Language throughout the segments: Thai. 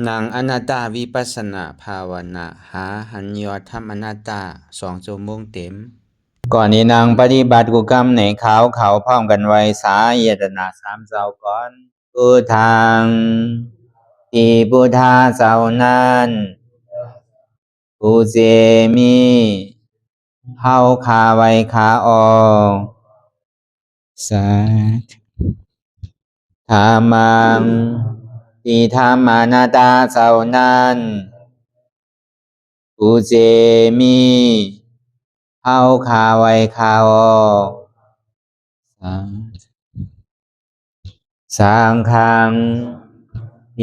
นางอนัตตาวิปัสสนาภาวนาหาหันยอดธรรมอนัตตา2 ชั่วโมงเต็มก่อนนี้นางปฏิบัติกุกรรมในเขาพร้อมกันไว้สาเยตนา3 เจ้าก่อนพุทธังที่พุทธาเจ้านั้นผู้เจมีเฮาคาไว้คาออกสาธุธรรมังที่ธรรมานาตาเจ้านั้นผู้เจมีเฮาคาไว้คาออกสังฆัง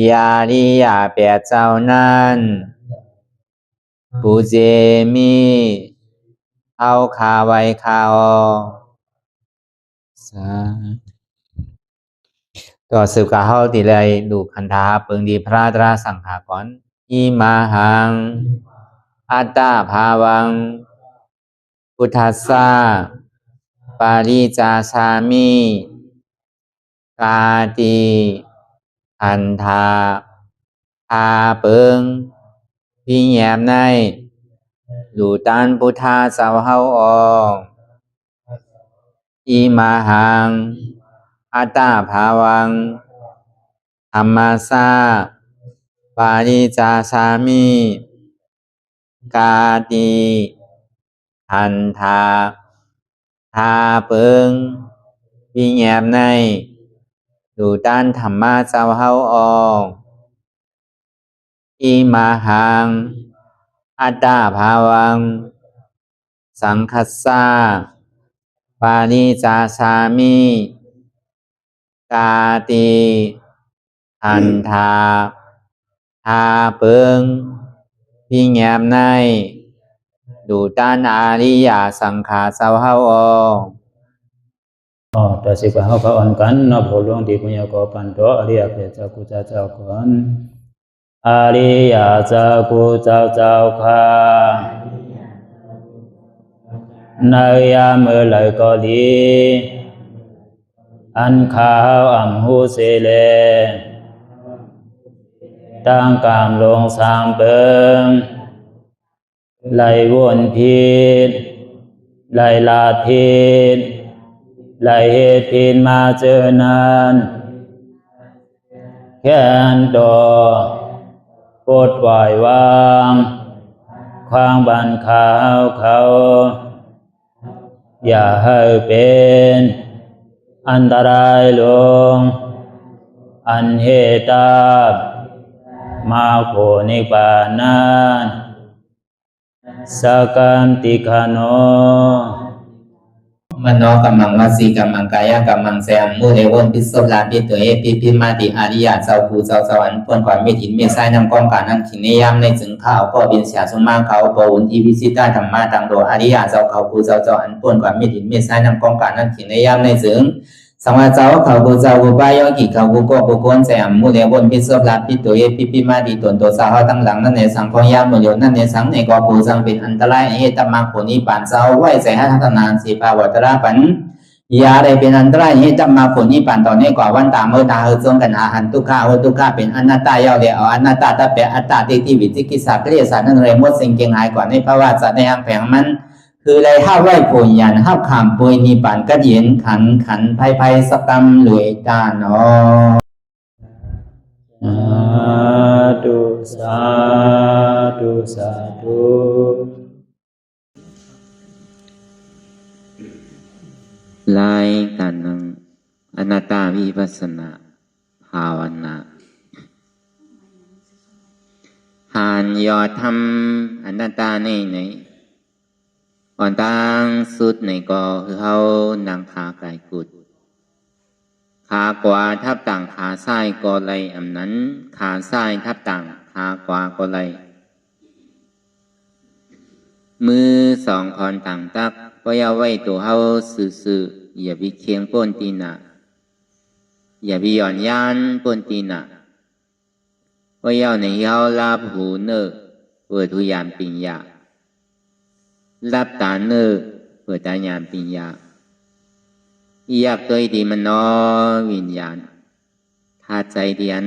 ยาริยาแปดเจ้านั้นผู้เจมีเฮาคาไว้คาออกต่อสืบกาเฮาติเลยดูคันธาเปิงดีพระตราสังขากรอิมาหังอัตตาภาวังพุทธัสสะปาริจาชามิกาติอันธาพาเปิงพี่แยมในดูตันพุทธาเจ้าเฮาออกอิมาหังอัตตาภาวังธรรมัสสะปาริจาชามิกาติอันธาพาเปิงพี่แยมในดูตันธรรมะเจ้าเฮาออกอิมาหังอัตตาภาวังสังคัสสะปาริจาชามิกาติอันธาพาเปิงพี่แยมในดูตันอาริยสังขารเจ้าเฮาออกต่อสิกว่าเฮาก็อ่อนกันเนาะผู้หลวงที่ปุญญาก็ปันโตอริยเจ้ากุเจ้าก่อนอริยเจ้ากุเจ้าค่ะในยามเมื่อไหร่ก็ดีอันข้าวอ่ำหูเสเลตั้งกามลงสามเปิงไหลวนพิษไหลลาพิษไหลเหตุพินมาเจอนานแค่นดอปดปล่อยวางความบันขาวเขาอย่าให้เป็นอันตรายลงอันเหตุตามาโผนิปานันสกันติคโนมโนกัมมังวสีกัมมังกายกัมมังแสมมุเรวนพิศลาปิตัวเอปิพิมาติอาริยะเจ้าภูเจ้าสวรรค์พ้นความไม่ถินไม่ใช่นำกองการนั้นขินนิยามในจึงข้าวก็บินเสียสมมาเขาปวุนทีวิสิตาธรรมะตังโดอาริยะเจ้าเขาภูเจ้าสวรรค์พ้นความไม่ถินไม่ใช่นำกองการนั้นขินนิยามในจึงสังวาเจ้าเขาภูเจ้าภูบายอกิเขาภูก็ภูโกนแสมมุเรวนพิศลาปิตัวเอปิพิมาติตนตัวสาวตั้งหลังนั่นในสังพยามโยนั่นในสังในก็ภูสังเป็นอันตรายเหตุมรรคผลนิพพานเจ้าไหวใส่ให้ทัศนานสีภาวตระปันยาได้เป็นอันตรายให้จำมาผลนิพพานตอนนี้กว่าวันตามเมื่อตาเฮจงกันอาหันทุกข้าทุกข้าเป็นอนัตตาเยาเดียวอนัตตาตาเปอัตตาที่วิจิกิสาเกลียสานั่นเลยมดสิ่งเก่งหายกว่าในภาวะสัตว์ในอังแผงมันคือเลยห้าไหวผลยันห้าขามปุยนิพพานก็เย็นขันภัยสกรรมหลวยตาเนาะสาธุลายกันนังอนัตตาวิปัสสนาภาวนาหานยอดทำอนัตตาในอ่อนตั้งสุดในก็คือเขานางขาไก่กุดขากว่าทับต่างขาซ้ายก็ไรอำนั้นขาซ้ายทับต่างขากว่าก็ไรมือสองคอนต่างตักก็อย่าไว้ตัวเฮาซื่ออย่าไปเคียงป้นตีนะอย่าไปหย่อนยานป้นตีนะก็อย่าในเฮาลาบหูเนอเปิดทุยามปิญญารับตาเนอเปิดตายามปิญญาอยากตัวดีมันนอวิญญาณถ้าใจเดียน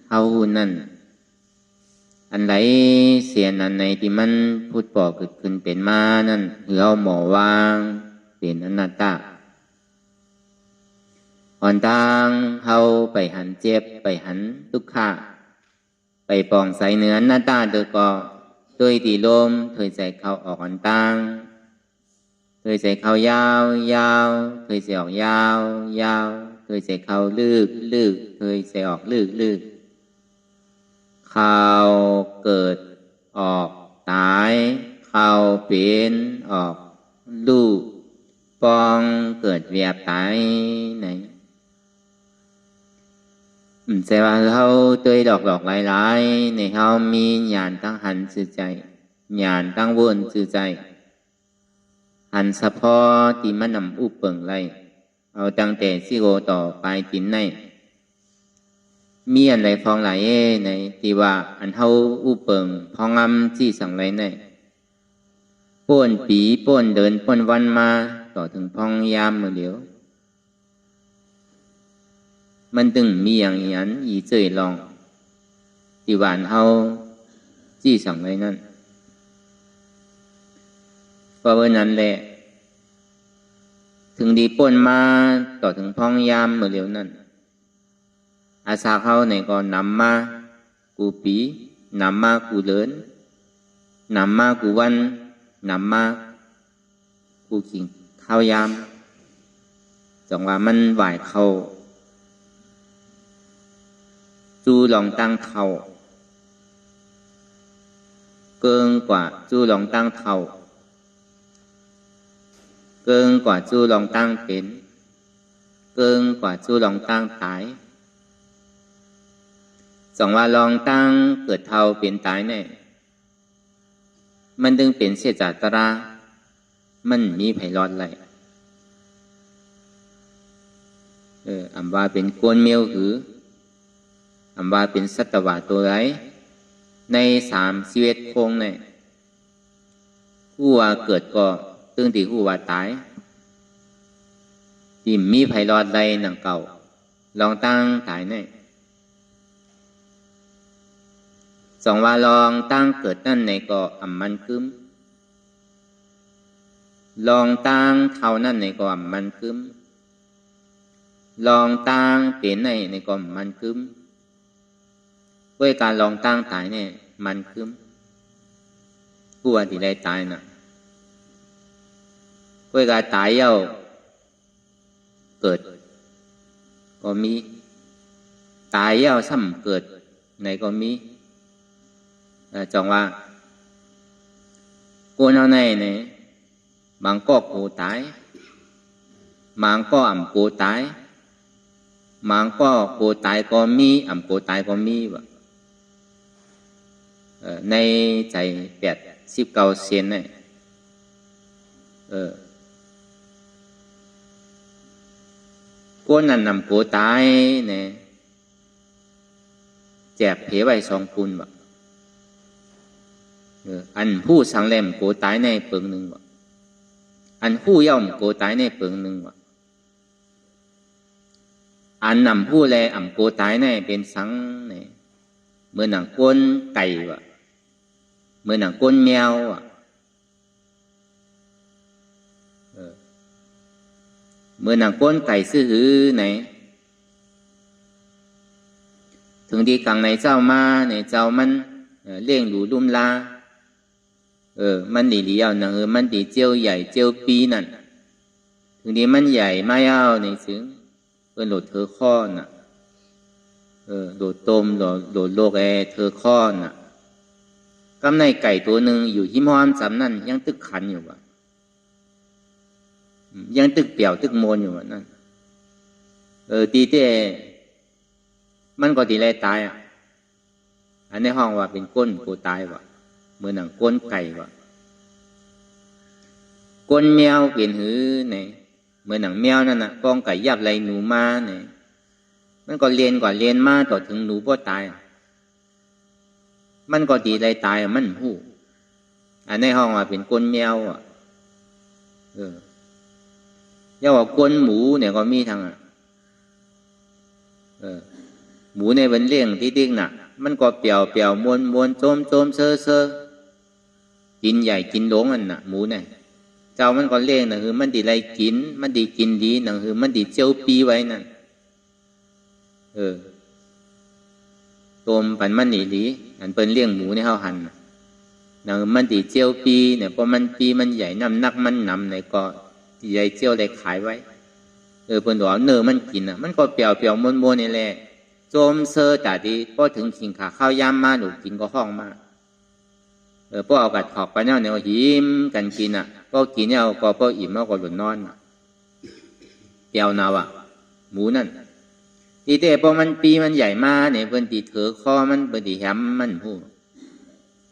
เฮานั่น อันไหนเสียนอันไหนที่มันพูดบอกเกิดขึ้นเป็นมานั่นคือเอาหมอวางเป็นอนัตตาอ่อนทางเฮาไปหันเจ็บไปหันทุกข์ไปปองใส่เนื้อหน้าตาเดอก็โดยตีลมถอยใจเข้าออกอ่อนตังถอยใจเข้ายาวยาวถอยใจออกยาวยาวถอยใจเข้าลึกลึกถอยใจออกลึกลึกเข้าเกิดออกตายเข้าเป็นออกลูกปองเกิดเวียบตายไหนแต่ว่าเขาตัวดอกหลายๆในเขามีญาณตั้งหันสื่อใจญาณตั้งวนสื่อใจหันเฉพาะที่มันนำอุปเปิงไรเอาตั้งแต่สิโกต่อไปตินในมีอันไรฟองไหลในที่ว่าอันเขาอุปเปิงพองอำที่สั่งไรในป้นปีป้นเดินป้นวันมาต่อถึงพองยามมือเหลียวมันตึงมีอย่างนั้นอีเจยลองที่หวานเฮาจี้สั่งไว้นั่นเพราะว่านั้นแหละถึงดีป่นมาต่อถึงพ้องยามเมื่อเร็วนั้นอาสาเขาในก็นำมากูปีนำมากูเลินนำมากูวันนำมากูขิงข้าวยามจังว่ามันไหวเขาจูหลงตั้งเท่าเกินกว่าจูหลงตั้งเท่าเกินกว่าจูหลงตั้งเป็นเกินกว่าจูหลงตั้งตายสองว่าลองตั้งเกิดเท่าเป็นตายแน่มันดึงเป็นเสียจัตรามันมีไผรอดไรอำว่าเป็นกวนเมียวหืออำว่าเป็นสัตวะตัวไรใน31โคงเนี่ยผู้ว่าเกิดก็ตึงที่ผู้ว่าตายที่มีไผรอดไรหนังเก่าลองตั้งตายเนี่ยสองว่าลองตั้งเกิดนั่นในก็อ่ำมันคืมลองตั้งเท่านั่นในก็อ่ำมันคืมลองตั้งเป็นในก็อ่ำมันคืมด้วยการลองตั้งตายเนี่ยมันคืมผู้ว่าที่ได้ตายน่ะด้วยการตายเย้าเกิดก็มีตายเย้าซ้ำเกิดในก็มีจองว่ากูเอาในเนี่ยบางก็กูตายบางก็อ่ำกูตายบางก็กูตายก็มีอ่ำกูตายก็มีวะในใจ89เซนเนี่ยกูนั่นนำกูตายเนี่ยแจกเพไว้2 ปุนวะอันผู้สังแรมกูตายในเปิงหนึ่งวะอันผู้ย่อมกูตายในเปิงหนึ่งวะอันนำผู้แลอ่ำกูตายในเป็นสังเนี่ยเมื่อหนังก้นไก่วะเมื่อหนังก้นแมววะเมื่อหนังก้นไก่ซื้อหือไหนถึงดีกังในเจ้ามาในเจ้ามันเลี้ยงดูลุ่มลามันดีเอาหนังมันดีเจียวใหญ่เจียวปีนั่นถึงดีมันใหญ่ไม่เอาในซึ้งโหลดเธอข้อน่ะโหลดต้มโหลดโลกเธอข้อน่ะกำในไก่ตัวหนึ่งอยู่ที่ม้อมจำนั่นยังตึกขันอยู่วะยังตึกเปี่ยวตึกโมนอยู่วะนั่นตีเต้มันก็ตีไรตายอันในห้องว่าเป็นก้นกูตายวะเมื่อหนังก้นไก่วะก้นแมวเปลี่ยนหือไหนเมื่อหนังแมวนั่นน่ะกองไก่ยับไรหนูมาไหนมันก็เรียนกว่าเรียนมาต่อถึงหนูก็ตายมันก็ตีไรตายมันหู้อันในห้องว่าเป็นก้นแมวอย่าว่าก้นหมูเนี่ยก็มีทางหมูในเป็นเลี้ยงที่ติ๊กน่ะ มันก็เปลี่ยวมวนโจมเซอกินใหญ่กินหลงอันน่ะหมูเนี่ยเจ้ามันก็เลี้ยงน่ะคือมันดีไรกินมันดีกินดีน่ะคือมันดีเจียวปีไว้นั่นโตมปันมันหนีหลีอันเป็นเลี้ยงหมูในเฮาหันน่ะมันดีเจียวปีเนี่ยพอมันปีมันใหญ่น้ำหนักมันหนำเนี่ยก็ใหญ่เจียวได้ขายไว้เพิ่นบอกเนื้อมันกินน่ะมันก็เปลี่ยวมวนนี่แหละโจมเซอแต่ดีพอถึงขิงขาข้าวยามมาหนูกินก็ห้องมาพวกเอากัดถอกไปเนี่ยหิมกันกินอ่ะพวกกินเนี่ยก็พวกอิ่มแล้วก็หลุดนอนเปลี่ยวนาวหมูนั่นทีเดียวพอมันปีมันใหญ่มาเนี่ยเพิ่นตีเถือคอมันเพิ่นตีแหมมันหู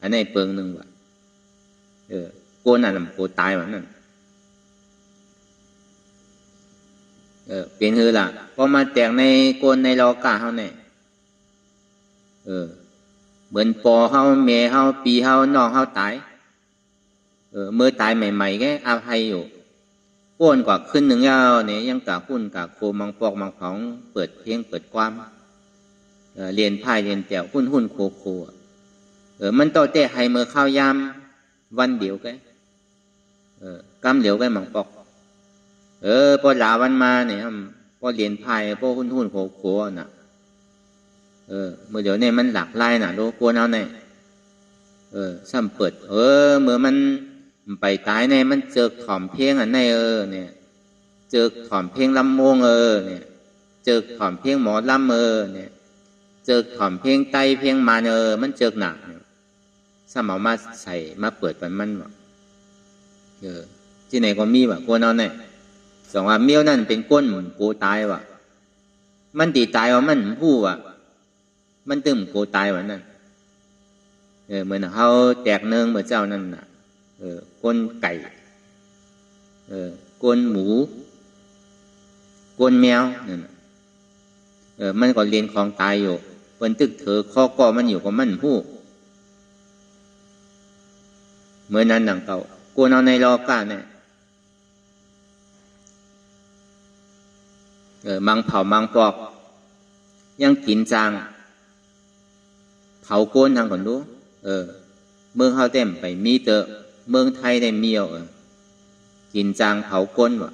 อันนี้เปิงหนึ่งว่ะโกนนั่นโกตายว่ะนั่นเป็นคือล่ะพอมาแตกในโกนในลอกาเฮาเนี่ยเหมือนปอเฮาเมเฮาปีเฮาน้องเฮาตายเมื่อตายใหม่ๆแกอภัยอยู่ป้วนกว่าขึ้นหนึ่งยาวเนี่ยยังกะหุ้นกะโคมังปอกมังของเปิดเพลงเปิดความเรียนไพ่เรียนแถวหุ้นโคมันต่อเตะให้เมื่อข้าวยามวันเดียวแกกำเหลียวแกมังปอกพอหลาวันมาเนี่ยพอเรียนไพ่พอหุ้นโคน่ะเมื่อเดี๋ยวเนี่ยมันหลากหลายน่ะโลกวนเอาเนี่ยซ้ำเปิดเมื่อมันไปตายเนี่ยมันเจอถอมเพลงอันในเนี่ยเจอถอมเพลงลำโมงเนี่ยเจอถอมเพลงหมอลำเนี่ยเจอถอมเพลงไตเพลงมามันเจอหนักซ้ำเอามาใส่มาเปิดมันว่ะที่ไหนก็มีว่ะกวนเอาเนี่ยสองว่าเมี้ยวนั่นเป็นก้นโกตายว่ะมันตีตายว่ามันผู้ว่ะมันตึมโกตายวันนั้นเหมือนเขาแตกเนืองเหมือนเจ้านั่นน่ะก้นไก่ก้นหมูก้นแมวนั่นมันก็เรียนของตายอยู่เป็นตึกเถอข้อก่อมันอยู่กับมันผู้เหมือนนั้นหนังเก่าก้นเอาในรอก้าเนี่ยมังเผามังปอกยังกินจางเผาโกนทางก่อนดูเมืองเขาเต็มไปมีเตอเมืองไทยได้เมียวกินจางเผาก้นว่ะ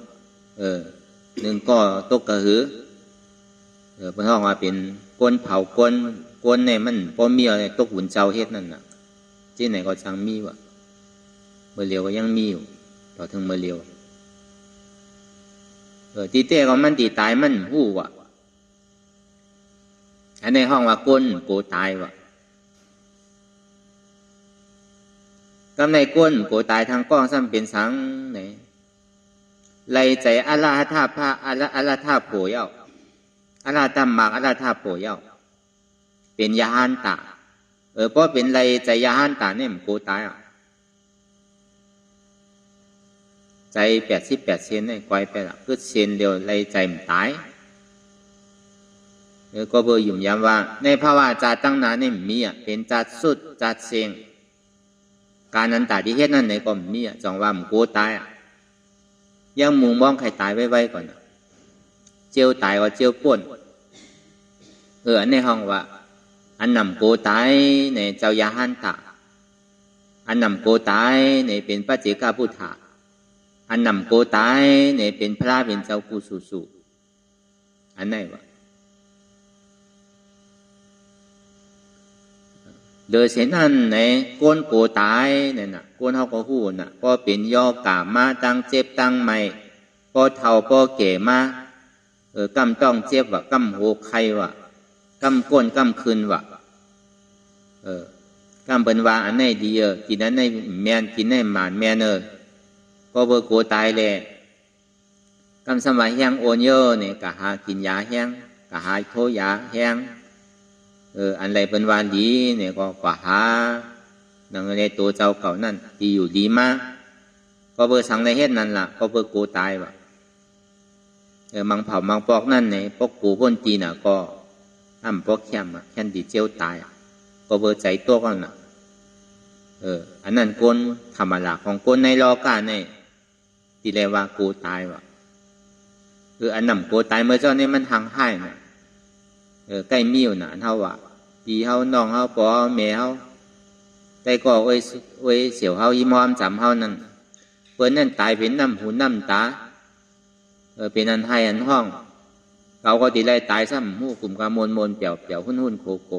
หนึ่งก็ตกกระหือเพิ่นห้องว่าเป็นก้นเผาก้นเนี่ยมันพอเมียวเนี่ยตกหุ่นเจ้าเฮ็ดนั่นน่ะที่ไหนก็ช่างมีว่ะเมื่อเลียวก็ยังมีอยู่ต่อถึงเมื่อเลียวตีเต้ก็มันตีตายมันหู้ว่ะอันในห้องว่าก้นโกตายว่ะกำในก้นโกตายทางก้องซ้ำเป็นสังไหนไล่ใจอาราธาพระอาราธาโผเย้าอาราธามมากอาราธาโผเย้าเป็นยาหันตาเพราะเป็นไล่ใจยาหันตาเนี่ยมันโกตายใจ88 เซนเนี่ยกวายไปละคือเซนเดียวไล่ใจมันตายก็เบอร์หยุ่มย้ำว่าในภาวะจัดตั้งนานเนี่ยมีเป็นจัดสุดจัดเสียงการนั้นตาที่เฮ็ดนั่นในก็มีจองว่ามันโกตายยังมุงมองใครตายไว้ก่อนเจียวตายก็เจียวป่นอันในห้องว่าอันนำโกตายในเจ้ายาหันตาอันนำโกตายในเป็นพระเจ้าพุทธาอันนำโกตายในเป็นพระเป็นเจ้ากูสุอันไหนวะโดยเช่นนั้นในก้นโกตายเนี่ยนะก้นเขาก็หูน่ะก็เป็นย่อกามาตั้งเจ็บตั้งใหม่พอเท่าพอแก่มากำต้องเจ็บว่ากำโหกไข่ว่กำก้นกำคืนว่กำเป็นว่าอันไหนดีกินอันไหนแมนกินอันไหนหมานแมนก็เบอร์โกตายแหละกำสมัยแห้งโอนเยอะเนี่ยกะหากินยาแห้งกะหาโทยาแห้งอันไรเป็นวานดีเนี่ยก็กว่าหาดังในตัวเจ้าเก่านั่นที่อยู่ดีมากก็เบอร์สังในเฮ็ดนั่นล่ะก็เบอร์โกตายว่ะมังเผามังปอกนั่นเนี่ยพวกกูพ่นจีน่ะก็อ้ำพวกแค่แค่ดีเจียวตายก็เบอร์ใจตัวกันน่ะอันนั้นก้นธรรมดาของก้นในรอการเนี่ยที่เรียกว่าโกตายว่ะอันนั้นโกตายเมื่อเจ้าเนี่ยมันทางให้น่ะใกล้มิ้วน่ะเท่าว่า พี่เฮาน้องเฮาพ่อเฮาแม่เฮาแต่ก็ไว้เสียวเฮายิ้มหอมจำเฮานั่นเพิ่นนั่นตายเป็นน้ำหูน้ำตาเป็นอันให้อันห้องเขาก็ตีไล่ตายซ้ำหูกลุ่มกามนเปี่ยวหุ่นโข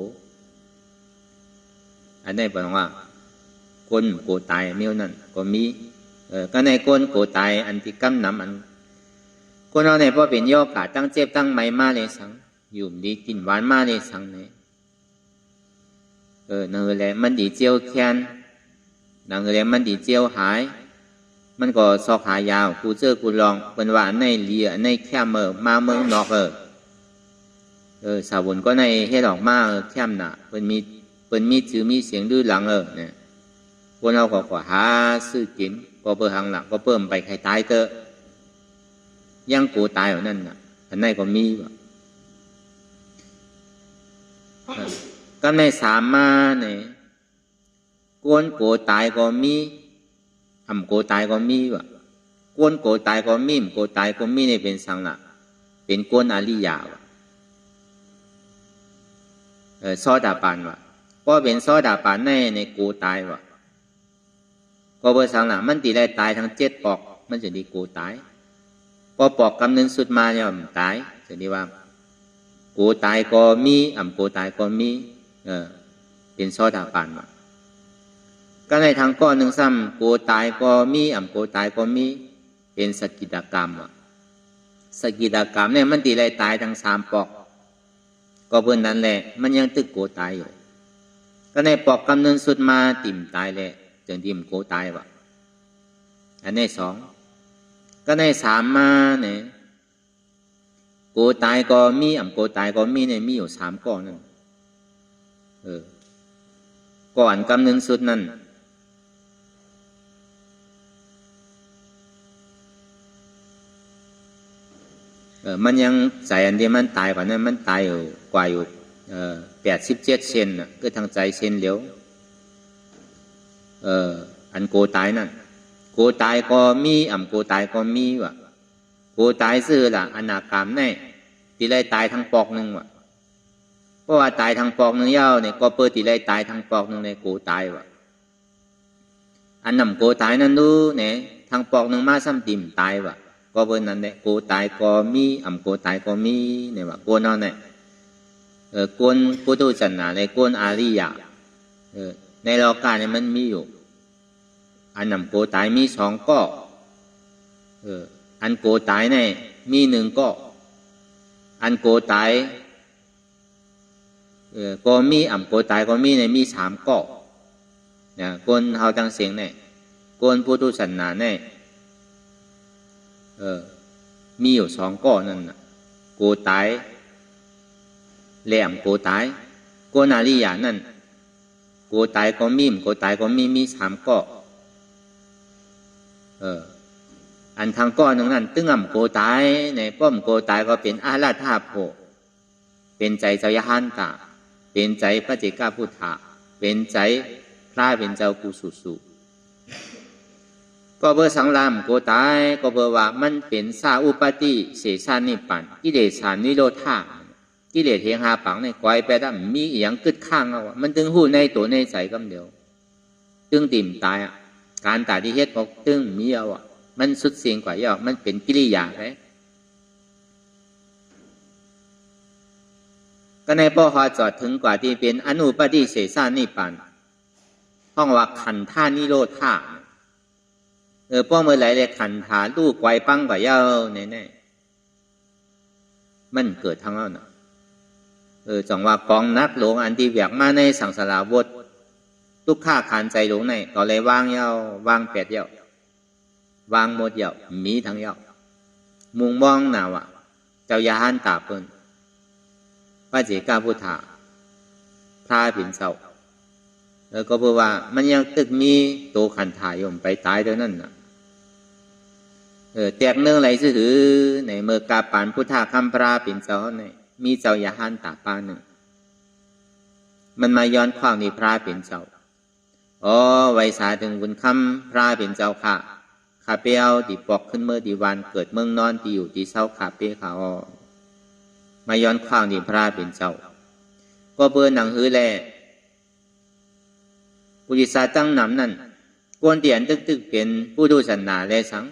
อันนี้แปลว่าคนโกตายเมียวนั่นก็มีก็ในคนโกตายอันที่กำนำอันคนเราเนี่ยพอเป็นโยกาตั้งเจ็บตั้งไม่มาเลยสังอยู่ดีกินหวานมาเลยสังเนี่ยนั่นแหละมันดีเจียวแค้นนั่นแหละมันดีเจียวหายมันก็ซอกหายาวกูเจอกูลองเป็นว่าในเลียในแค่เมื่อมาเมืองนอกสาวบุญก็ในเฮ็ดออกมาแค่น่ะเป็นมีชื่อมีเสียงดื้อหลังเนี่ยคนเราก็หาซื้อกินก็เปิดหางหลังก็เพิ่มไปใครตายเตอยังกูตายอยู่นั่นน่ะอันนั้นก็มีก็ในสามมาเนี่ยก้นโกตายก็มีโกตายก็มีว่ะก้นโกตายก็มีโกตายก็มีในเป็นสังละเป็นก้นอริยาวะซอดาปันว่ะก็เป็นซอดาปันในโกตายวะก็เบอร์สังละมันตีได้ตายทั้ง7 ปอกมันจะดีโกตายพอปอกกำนึงสุดมาเนี่ยมันตายจะดีว่าโกตายก็มีโกตายก็มีเป็นซอดาปันว่ะก็ในทางก้อนหนึ่งซ้ำโกตายก็มีโกตายก็มีเป็นสกิดากรรมว่ะสกิดากรรมเนี่ยมันตีได้ตายทั้ง3 ปอกก็เพื่อนนั้นแหละมันยังตึกโกตายอยู่ก็ในปอกกำนึงสุดมาติ่มตายแหละจนติ่มโกตายว่ะอันนี้2ก็ใน3มาเนี่ยโกตายก็มีโกตายก็มีเนี่ยมีอยู่3 ก้อนนั่นก่อนกำนึงสุดนั่นมันยังใจอันเดียวมันตายกว่านั้นมันตายอยู่กว่าอยู่87 เซนน่ะก็ทางใจเซนเหลียวอันโกตายนั่นโกตายก็มีโกตายก็มีว่ะโกตายซื่อล่ะอนาคามแน่ที่ไรตายทั้งปอกหนึ่งว่ะเพราะว่าตายทั้งปอกหนึ่งยาวเนี่ยก็เปิดที่ไรตายทั้งปอกหนึ่งในโกตายว่ะอันนำโกตายนั่นดูเนี่ยทั้งปอกหนึ่งมาซ้ำติ่มตายว่ะก็เป็นนั้นแหละโกตายก็มีโกตายก็มีเนี่ยว่าโกนเอาเนี่ยโกนพุทธศาสนาในโกนอาริยะในโลกาเนี่ยมันมีอยู่อันนำโกตายมี2 ก้ออันโกตายเนี่ยมี1 ก้ออันโกตายก็มีโกตายก็มีเนี่ยมี3 ก้อเนี่ยโกนเฮาตั้งเสียงเนี่ยโกนพุทธศาสนาเนี่ยมีอยู่2 ก้อนั่นน่ะโกตายแหลมโกตายโกนาริยานั่นโกตายก็มีโกตายก็มี3 ก้ออันทางก้อนหนึ่งนั่นตึงโกตายในป้อมโกตายก็เป็นอาราธาโภเป็นใจเจ้ายหันตาเป็นใจพระเจกาพุทธะเป็นใจพระเป็นเจ้ากุสุสุก็เบอร์สังลามโกตายก็เบอร์ว่ามันเป็นสาอุปติเสสานิปันกิเลสานิโรธากิเลสเทียงหาปังในกวยไปได้มีอย่างกึดข้างเอามันตึงหูในตัวในใจกำเดียวตึงติ่มตายการตายที่เฮ็ดก็ตึงมีเอามันสุดเสียงกว่าย่อมันเป็นกิริยาไงก็ในป้อหอจอดถึงกว่าที่เป็นอนุปติเสสานิปันห้องว่าขันธานิโรธาป้อเมื่อไหร่เลยขันธาลูกไกวปังกว่าเย้าแน่มันเกิดทั้งนั้นน่ะจังว่ากองนักหลงอันที่แหวกมาในสังสารวัฏทุกข้าขานใจหลงในก็เลยวางเย้าวาง8 เย้าวางหมดเย้ามีทั้งเย้ามุงมองหนาวเจ้ายาหันตาเปิ้นพระเจกาพุทธะพระผินเศร้าก็เพราะว่ามันยังตึกมีโตขันธายมไปตายเท่านั้นน่ะแตกเนื่องไหลซื่อในเมื่อกาปานพุทธะคำพระผินเศร้าในมีเจ้ายาหันตาปาหนึ่งมันมาย้อนขวางในพระผินเศร้าไว้สาถึงบุญคำพระผินเจ้าค่ะข้าเปียวที่ปอกขึ้นเมื่อดีวันเกิดเมืองนอนที่อยู่ที่เศร้าข้าเปียเขามาย้อนขวางในพระผินเจ้าก็ ก็เบอร์หนังหือแลปุริสาตั้งนำนั่นกวนเตียนตึกเป็นผู้ดูศาสนาแลสัง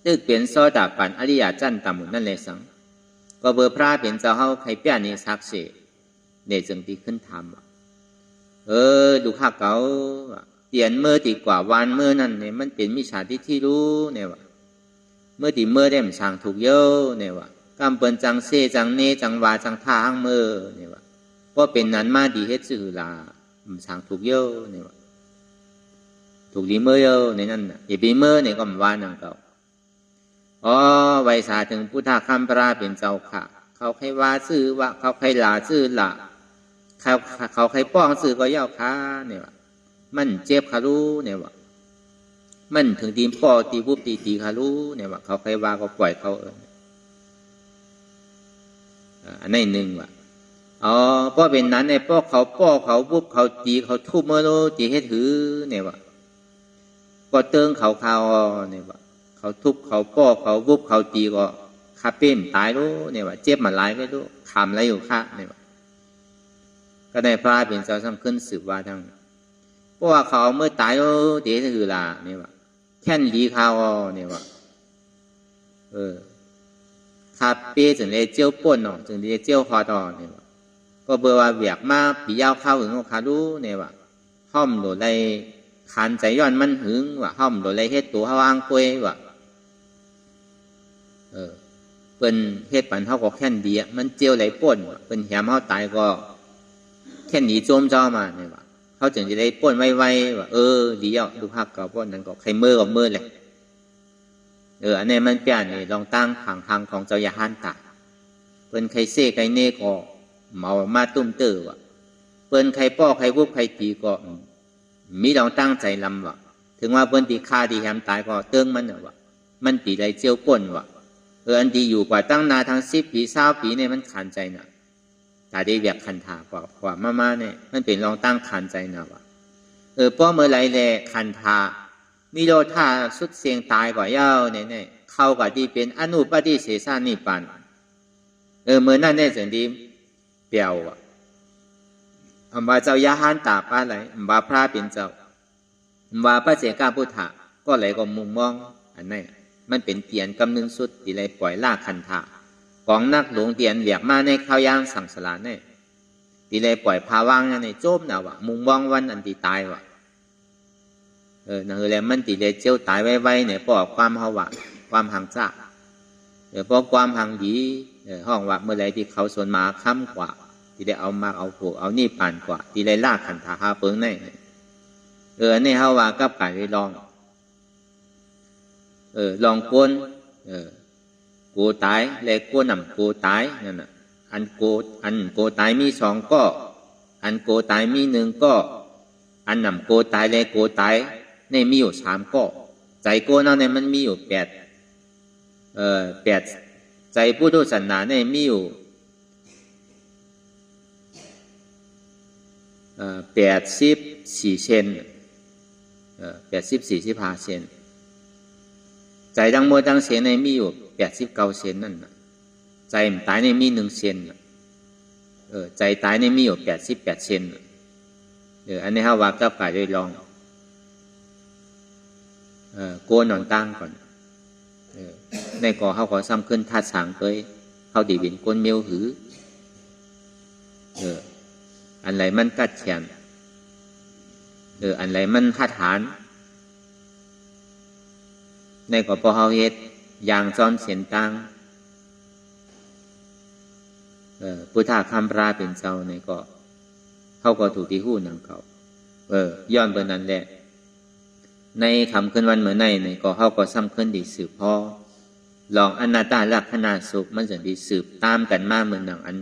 ตึกเป็นโซดาปันอริยจันตามุนนั่นแลสังก็เบอร์พระเป็นเจ้าเฮาใครเปียนี่ซักเสเนจึงที่ขึ้นทำดูข้าเก่าเตียนเมื่อตีกว่าวันเมื่อนั่นเนี่ยมันเป็นมิจฉาทิฏฐิรู้เนี่ยว่าเมื่อตีเมื่อได้มันช่างถูกเยอะเนี่ยว่ากำเปินจังเซจังเนจังวาจังท่าห้างเมื่อเนี่ยว่าเพราะเป็นนั้นมาดีเฮ็ดสื่อลามันช่างถูกเยอะเนี่ยว่าถูกดีเมื่อเยอะในนั้นน่ะอย่าไปเมื่อเนี่ยก็มันว่านั่งเก่าไว้สาถึงพุทธคัมภราเป็นเจ้าค่ะเขาใครว่าซื่อว่าเขาใครลาซื่อละเขาใครป้องซื่อก็เย้าค้าเนี่ยว่ามันเจ็บคารู้เนี่ยว่ามันถึงทีมป้อตีวุบตีคารู้เนี่ยว่าเขาใครว่าก็ปล่อยเขาอันนี้หนึ่งว่ะเพราะเป็นนั้นเนี่ยป้อเขาวุบเขาตีเขาทุบเมื่อโลตีให้ถือเนี่ยว่าก็เติงเขาเนี่ยว่าเขาทุบเขาป้อเขาวุบเขาตีก็คาเป็นตายรู้เนี่ยว่าเจ็บมาหลายก็รู้ขำอะไรอยู่ค่ะเนี่ยว่าก็ได้พระเป็นเจ้าซ้ำขึ้นสืบว่าทั้งเพราะว่าเขาเมื่อตายรู้เดี๋ยวถือลาเนี่ยว่าแค่นดีเขาเนี่ยว่าคาเป้ถึงได้เจียวป่นถึงได้เจียวคอตอเนี่ยว่าก็เบอร์ว่าเบียกมาปียาวเข้าถึงเขาคารู้เนี่ยว่าห้อมโดดไรขันใจย้อนมันหึงว่าห้อมโดดไรเฮ็ดตัวเขาวางกล้วยว่าเป็นเฮ็ดปันเขาก็แค่นดีมันเจียวไหลป่นเป็นแหมเขาตายก็แค่หนีโจมเจ้ามาเนี่ยว่าเขาจึงจะได้ป่นไวๆว่าดีอ่ะดูภาพเก่าป่นนั้นก็ใครเมื่อกับเมื่อเลยอันนี้มันเปลี่ยนนี่ลองตั้งทางของเจ้ายาฮันตาเปิ้นใครเซ่ใครเน่ก็เมามาตุ้มเตอว่ะเปิ้นใครป้อใครวุบใครตีก็มีลองตั้งใจลำว่ะถึงว่าเปิ้นตีฆ่าตีแหมตายก็เติ้งมันว่ะมันตีไรเจียวป่นว่ะอันที่อยู่กว่าตั้งนาทาง10 ปี20 ปีเนี่ยมันขันใจน่ะแต่ได้แบบคันถากว่ามาเนี่ยมันเป็นลองตั้งขันใจน่ะว่ะป้อเมื่อไรแลคันถานิโรธาสุดเสียงตายกว่าเย้าเนี่ยเข้ากับที่เป็นอนุปฏิเสสานิปันเมื่อนั่นเนี่ยถึงดีเปี่ยวอ่ะว่าเจ้ายาฮันตาป้าไหลว่าพระเป็นเจ้าว่าพระเจ้าพุทธะก็ไหลก็มุมมองอันนี้มันเป็นเตียนกำนึงสุดที่ไรปล่อยล่าคันถาของนักหลวงเตียนเบียกมาในข้าวยางสังสารเนี่ยที่ไรปล่อยพาว่างในโจมน่ะว่ะมุมมองวันอันที่ตายว่ะนั่นคือแล้วมันติเลยเจียวตายไว้เนี่ยเพราะความเฮาว่าความหังจ้าเพราะความหังดีห้องว่าเมื่อไรที่เขาสวนมาค้ำกว่าที่ได้เอามาเอาผูกเอานี่ผ่านกว่าที่ได้ลากขันถาหาเปิงเนี่ยอันนี้เฮาว่ากับการลองลองโกนกูตายเลยโกนำกูตายนั่นน่ะอันโกตายมี2ก็อันโกตายมี1ก็อันนำโกตายเลยโกตายเนี่ยมีอยู่3ก็ใจโกนั่นเนี่ยมันมีอยู่8ใจผู้ดูศาสนาเนี่ยมีอยู่84 เซน84-45 เซนใจดังโมดังเสียในมีอยู่89 เซนนั่นน่ะใจมันตายในมี1 เซนใจตายในมีอยู่88 เซนอันนี้เขาว่ากับกายโดยลองโกนนอนตั้งก่อนในก่อเขาขอซ้ำขึ้นท่าสางเปยเขาดีเป็นโกนเมียวหืออันไรมันกัดแขนอันไรมันหัดหานในก่อพอเขาเฮ็ดยางซ้อนเสียนตังพุทธคัมภราเป็นเจ้าในก่อเขาก็ถูกที่หู้นำเขาย้อนเบอร์นั้นแหละในคำขึ้นวันเหมือนในก็เขาก็ซ้ำขึ้นดีสืบพ่อลองอนัตตาลักษณะสุขมันจะดีสืบตามกันมาเหมือนหนังอัน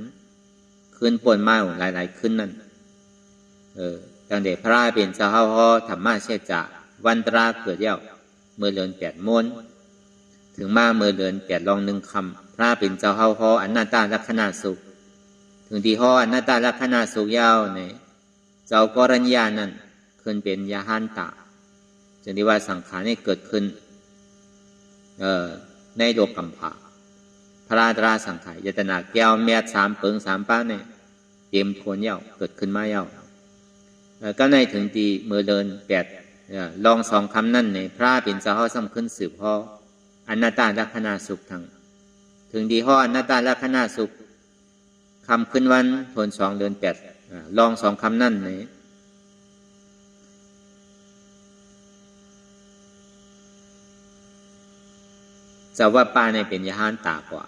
ขึ้นปนมาหลายขึ้นนั่นดังเดชพระเป็นเจ้าเฮาธรรมะเชษจะวันตราเกิดเย้าเมื่อเดือน8 ม้วนถึงมาเมื่อเดือน8 ลอง1 คำพระเป็นเจ้าเฮาอนัตตาลักษณะสุขถึงที่ฮออนัตตาลักษณะสุขยาวในเจ้ากรณียานั้นขึ้นเป็นยาหันตาจึงได้ว่าสังขารนี้เกิดขึ้นในโลกกัมพาพระราตราสังขารยตนาแก้วเมีย3 เปิง3 ป้าเนี่ย เตรียมทวนเย้าเกิดขึ้นมาเย้าก็ในถึงตีเมื่อเดินแปดลองสองคำนั่นในพระเป็นเจ้าซ้ำขึ้นสืบพ่ออนัตตาลักษณะสุขทั้งถึงดีห่ออนัตตาลักษณะสุขคำขึ้นวันทวนสองเดือนแปดลองสองคำนั่นในเจ้าว่าปาในเป็นยาหานตากว่า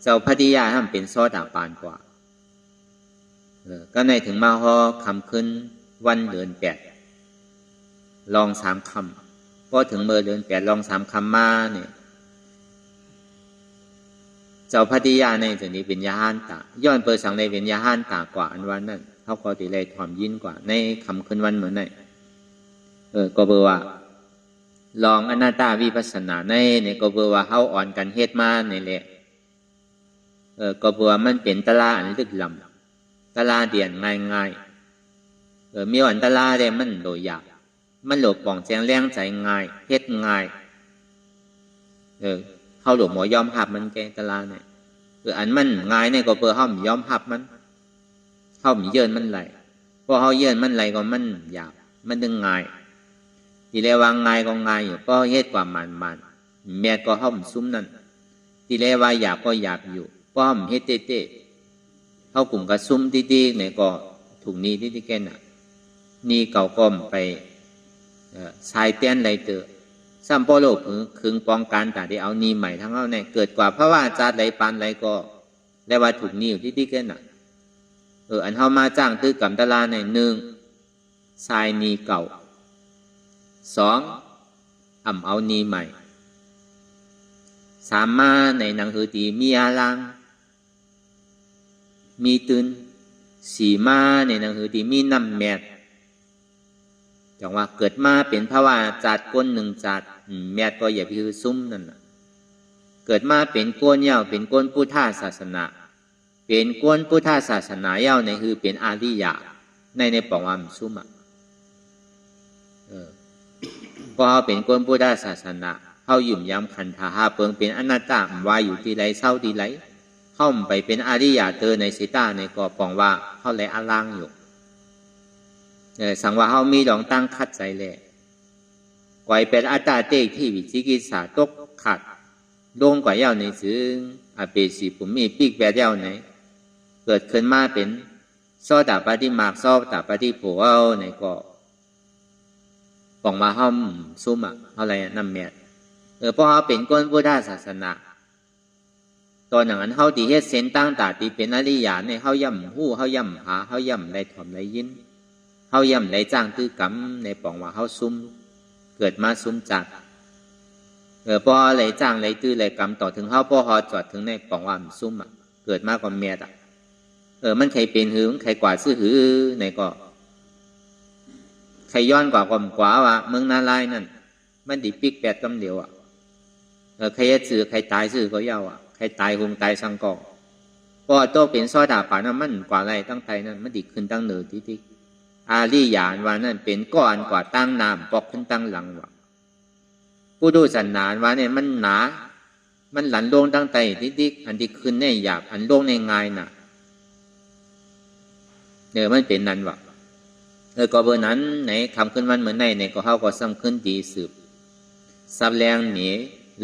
เจ้าพัทยาท่านเป็นซอดาปานกว่าก็ในถึงมาห่อคำขึ้นวันเดือนแปดลองสามคำพอถึงเมื่อเดือนแปดลองสามคำมาเนี่ยเจ้าพัทยาในถึงนี้เป็นยาหานตาย้อนเปิดสังในเป็นยาหานตากว่าอันวันนั้นเขาก็ติเลยถอมยินกว่าในคำขึ้นวันเหมือนไหนก็เบอร์ว่าลองอนัตตาวิปัสสนาในก็เบอร์ว่าเขาอ่อนกันเฮ็ดมาในแหละก็เบอร์ว่ามันเป็นตลาอันลึกล้ำตลาเดียนง่ายมีอันตลาเนี่ยมันโดยยากมันหลบป่องแจงแรงใจง่ายเฮ็ดง่ายเขาหลบหมอยอมหับมันแกตลาเนี่ยอันมันง่ายเนี่ยก็เบอร์เขายอมหับมันเขามีเยินมันไหลพอเขาเยินมันไหลก็มันยากมันดึงง่ายทีแรกว่าง่ายก็ง่ายอยู่ก็เฮ็ดกว่ามันแม่ก็ห้อมซุ้มนั่นทีแรกว่าอยากก็อยากอยู่ก็ห้อมเฮ็ดเต้เขากลุ่มกระซุ้มดีๆเนี่ยก็ถูกนี้ที่แก่น่ะนี่เก่าก้มไปสายเตี้ยนไรเตอซ้ำโปโลคึงป้องกันแต่ที่เอานี่ใหม่ทั้งเอาเนี่ยเกิดกว่าเพราะว่าจัดไรปานไรก็และว่าถูกนี้อยู่ที่แก่น่ะอันเขามาจ้างตื้อกำตลาในหนึ่งสายนี่เก่าสองเอานีใหม่สามมาในหนังหือตีมีอาลังมีตื่นสี่มาในหนังหือตีมีน้ำแมดจังว่าเกิดมาเป็นภาวะจัดก้นหนึ่งจัดแมดก็อย่าไปคือซุ้มนั่นเกิดมาเป็นก้นเย้าเป็นก้นพุทธศาสนาเป็นก้นพุทธศาสนาเย้าในคือเป็นอาริยะในปองวามซุ้มพอเป็นคนพุทธศาสนาเขาหยุ่มย้ำขันธาหาเปิงเป็นอนัตตาวาอยู่ที่ไรเศร้าที่ไรเข้าไปเป็นอริยะเตอในสิตาในก่อปองว่าเขาไหลอาลังอยู่สังว่าเขามีดองตั้งคัดใจแหละกวยเป็นอัตตาเตกที่วิจิกิจสาตกขัดลงกว่าเย้าในซึ่งอาเปสีผมมีปีกแบบเย้าในเกิดขึ้นมาเป็นซอดาปฏิมากซอดาปฏิโผเอาในก่อปองมาห้อมซุ้มอะไรน้ำแมดเพราะเขาเป็นก้นพุทธศาสนาตอนอย่างนั้นเขาตีเฮ็ดเส้นตั้งตาตีเป็นอริยาในเขาย่ำหู้เขาย่ำหาเขาย่ำไรถ่อมไรยินเขาย่ำไรจ้างตื้อกำในปองว่าเขาซุ้มเกิดมาซุ้มจัดพอไรจ้างไรตื้อไรกำต่อถึงเขาพอเขาจอดถึงในปองว่าซุ้มเกิดมาก่อนแมดมันใครเป็นหือใครกว่าซื้อหือในก็ใครย้อนกว่าความกว่าว่าเมืองนาลายนั่นมันดิปิกแปดกำเดียวใครซื้อใครตายซื้อก็เย้าใครตายคงตายสังกอเพราะโตเป็นซอดาป่านั้นมันกว่าไรตั้งไทยนั่นมันดิขึ้นตั้งเหนือที่อาลียานว่านั่นเป็นก้อนกว่าตั้งน้ำปอกขึ้นตั้งหลังว่าผู้ดูสันนานว่าเนี่ยมันหนามันหลันลงตั้งไตที่อันที่ขึ้นในหยาบอันลงในง่ายน่ะมันเป็นนั้นว่าก็เบอร์นั้นในคำขึ้นวันเหมือนในก็เขาก็ซ้ำขึ้นดีสืบซับแรงหนี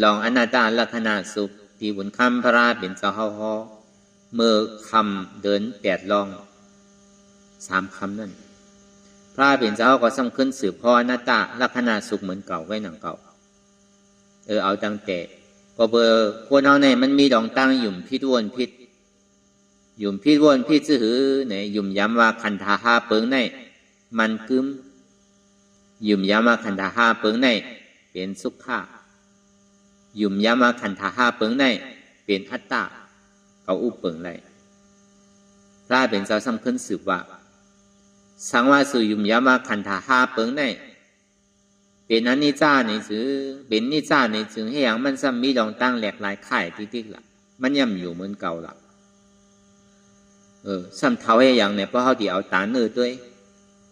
ลองอนัตตาลักษณะสุขที่บุญคำพระราเป็นเจ้าเขาฮอเมื่อคำเดินแปดลองสามคำนั่นพระเป็นเจ้าก็ซ้ำขึ้นสืบพออนัตตาลักษณะสุขเหมือนเก่าไว้หนังเก่าเอาตั้งแต่ก็เบอร์คนเอาในมันมีดองตั้งหยุ่มพิษวนพิษหยุ่มพิษวนพิษซื่อหือในหยุ่มย้ำว่าคันธาหาเปิงในมันกึมยุ่มย้ำว่าขันธาห้าเปิงในเป็นสุขะยุ่มย้ำว่าขันธาห้าเปิงในเป็นอัตตาเขาอุปเปิงไรพระเป็นเจ้าซ้ำขึ้นสืบว่าสังว่าสื่อยุ่มย้ำว่าขันธาห้าเปิงในเป็นอนิจจาในสื่อเป็นนิจจาในสื่อให้อย่างมันซ้ำมีดองตั้งแหลกหลายข่ายติ๊กๆล่ะมันย่ำอยู่เหมือนเก่าล่ะซ้ำเท้าให้อย่างเนี่ยเพราะเขาเดี๋ยวเอาตาเนื้อด้วย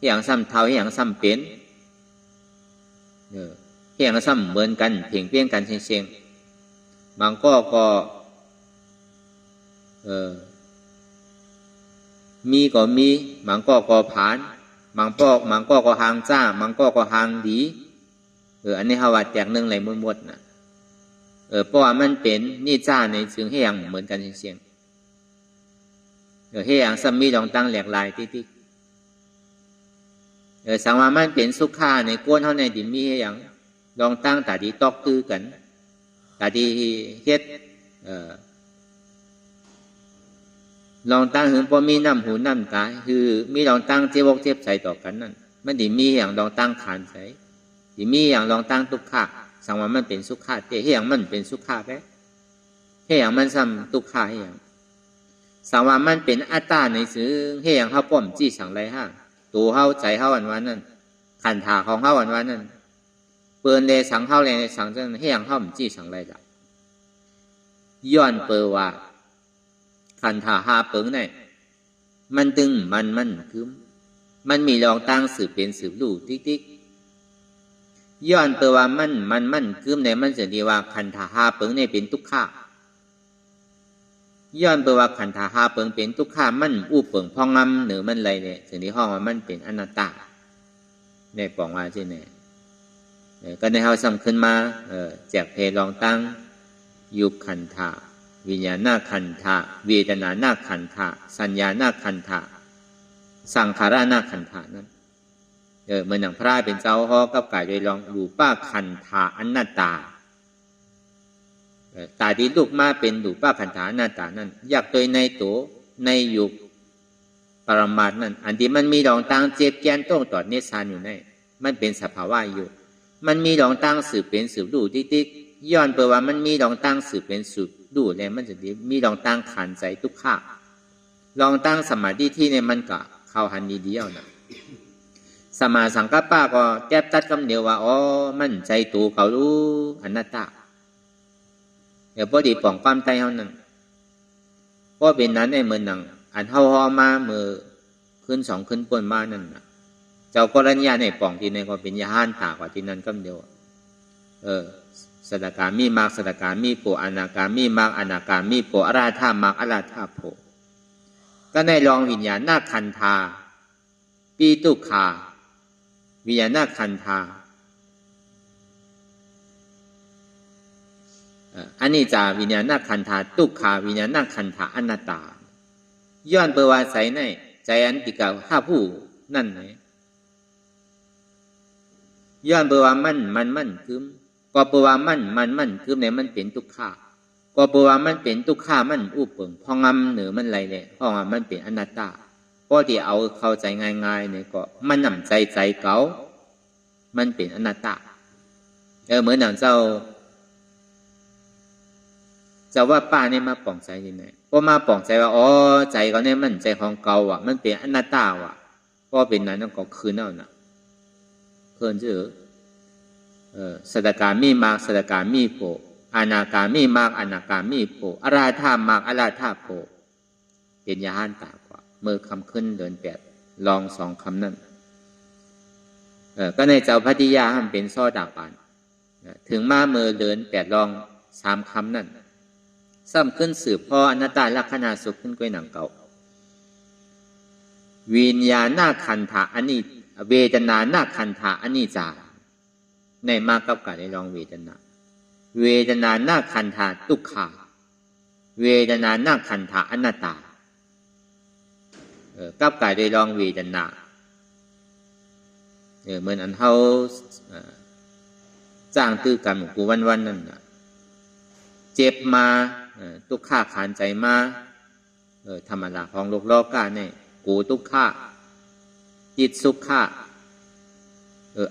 อย่างซ้ำเท่าอย่างซ้ำเป็นอย่างซ้ำเหมือนกันเพียงเพียงกันเชียงบางก็ มีก็มีมังก็ผ่านมังก็หางจ้ามังก็หางดีอันนี้เขาว่าแตกหนึ่งไหลหมดนะเพราะว่ามันเป็นนี่จ้าในซึ่งให้ยังเหมือนกันเสียงให้ยังซ้ำมีลองตั้งแหลกลายติ๊กสังว่ามันเป็นสุขาในก้นเท่าในดิมีให้ยังลองตั้งแต่ดีตอกตื้อกันแต่ดีเฮ็ดลองตั้งถึงพอมีน้ำหูน้ำตาคือมีลองตั้งเจ็บกเจ็บใจต่อกันนั่นมันดิมีอย่างลองตั้งขานใจดิมีอย่างลองตั้งทุกขะสังว่ามันเป็นสุขะแต่ให้อย่างมันเป็นสุขะแท้ให้อย่างมันซ้ำทุกขะให้อย่างสังว่ามันเป็นอัตตาในซึ่งให้อย่างเขาป้อมจี้สังไรห้าตัวเขาใจเขาวันนั่นขันถาของเขาวันนั่นเปิลเลยสังเขาเลยสังจังให้อย่างเขามันจี้สังไรจ้ะย้อนเปิลว่าขันธาหาเปิงเนี่ยมันตึงมันคือมันมีรองตั้งสืบเป็นสืบลู่ติ๊กย้อนเปิลว่ามันคือในมันจะดีว่าขันธาหาเปิงเนี่ยเป็นทุกข์ย้อนเปิลว่าขันธาหาเปิงเป็นทุกข์มันอู้เปิงพองงำหรือมันอะไรเนี่ยสิ่งที่ห้องว่ามันเป็นอนัตตาในปองว่าใช่ไหมก็ในเขาซ้ำขึ้นมาแจกเพลรองตั้งยุคขันธาวิญญาณขันธะเวทนาขันธะสัญญาขันธะสังขารขันธะนั้นเหมือนอย่างพระเป็นเจ้าฮอกับกายโดยลองรูปะขันธะอนัตตาตาที่ลูกมาเป็นรูปะขันธะอนัตตานั้นอยากโดยในตัวในยุคปรมาตนั้นอันที่มันมีรองตั้งเจ็บแกนต้องต่อเนสานอยู่ในมันเป็นสภาวะอยู่มันมีรองตั้งสืบเป็นสืบดูติ๊กย้อนเปว่ามันมีรองตั้งสืบเป็นสืบดูแล้วมันจะดีมีลองตั้งขันใจทุกข้าลองตั้งสมาธิที่เนี่ยมันก็เข้าหันดีเดียวนะสมาสังกัปปะก็แก้ตัดคำเดียวว่าอ๋อมันใจตัวเขารู้อนัตตาเดี๋ยวพอดีป่องความใจเขานั่นก็เป็นนั้นในเมืองหนังอันเฮาฮอมาเมื่อขึ้น2ขึ้นปนมานั่นนะเจ้ากรณีในป่องที่ในก็เป็นยาห้านตากว่าที่นั่นคำเดียวสตกามีมากสตกามีโพอนาคามีมากอนาคามีโพอราธามากอราธาโพก็ในลองวิญญาณขันธาปีตุขาวิญญาณขันธาอันนี้จะวิญญาณขันธาตุขาวิญญาณขันธาอนัตตาย้อนเปว่าใส่ในใจอันติกาห้าผู้นั่นไหนย้อนเปว่ามันคือก็เปว่ามันคือในมันเป็นทุกข์ก็เปว่ามันเป็นทุกข์มันอุปเปิงพองงำเหนือมันไรเนี่ยเพราะว่ามันเป็นอนัตตาก็ที่เอาเข้าใจง่ายๆเนี่ยก็มันนำใจเก่ามันเป็นอนัตตาเหมือนอย่างเจ้าว่าป้าเนี่ยมาป่องใจยังไงก็มาป่องใจว่าอ๋อใจเขาเนี่ยมันใจของเก่าอ่ะมันเป็นอนัตตาว่ะก็เป็นนั้นก็คืนเอาน่ะคืนชื่อสตกามีมากสตกามีโพอนาคามีมากอนาคามีโพอราธามากอราธาโพเป็นยาห้านตากว่าเมื่อคำขึ้นเดิน8ลอง2คำนั้นก็ในเจ้าพัทยาห้ามเป็นซ้อดาปานถึงมาเมื่อเดิน8ลอง3คำนั้นซ้ำขึ้นสืบพ่ออนัตตาลักษณะสุขขึ้นก้อยหนังเก่าวิญญาณขันธะอันนี้เวทนาขันธะอันนี้จาในมากับการในลองเวทนาขันธะทุกขาเวทนาขันธะอนัตตากับการในลองเวทนาเหมือนอันเขาจ้างตื้อกันกูวันนั่นเจ็บมาทุกขาขานใจมาธรรมดาของโลกโลกาเนี่ยกูทุกขาจิตสุขขา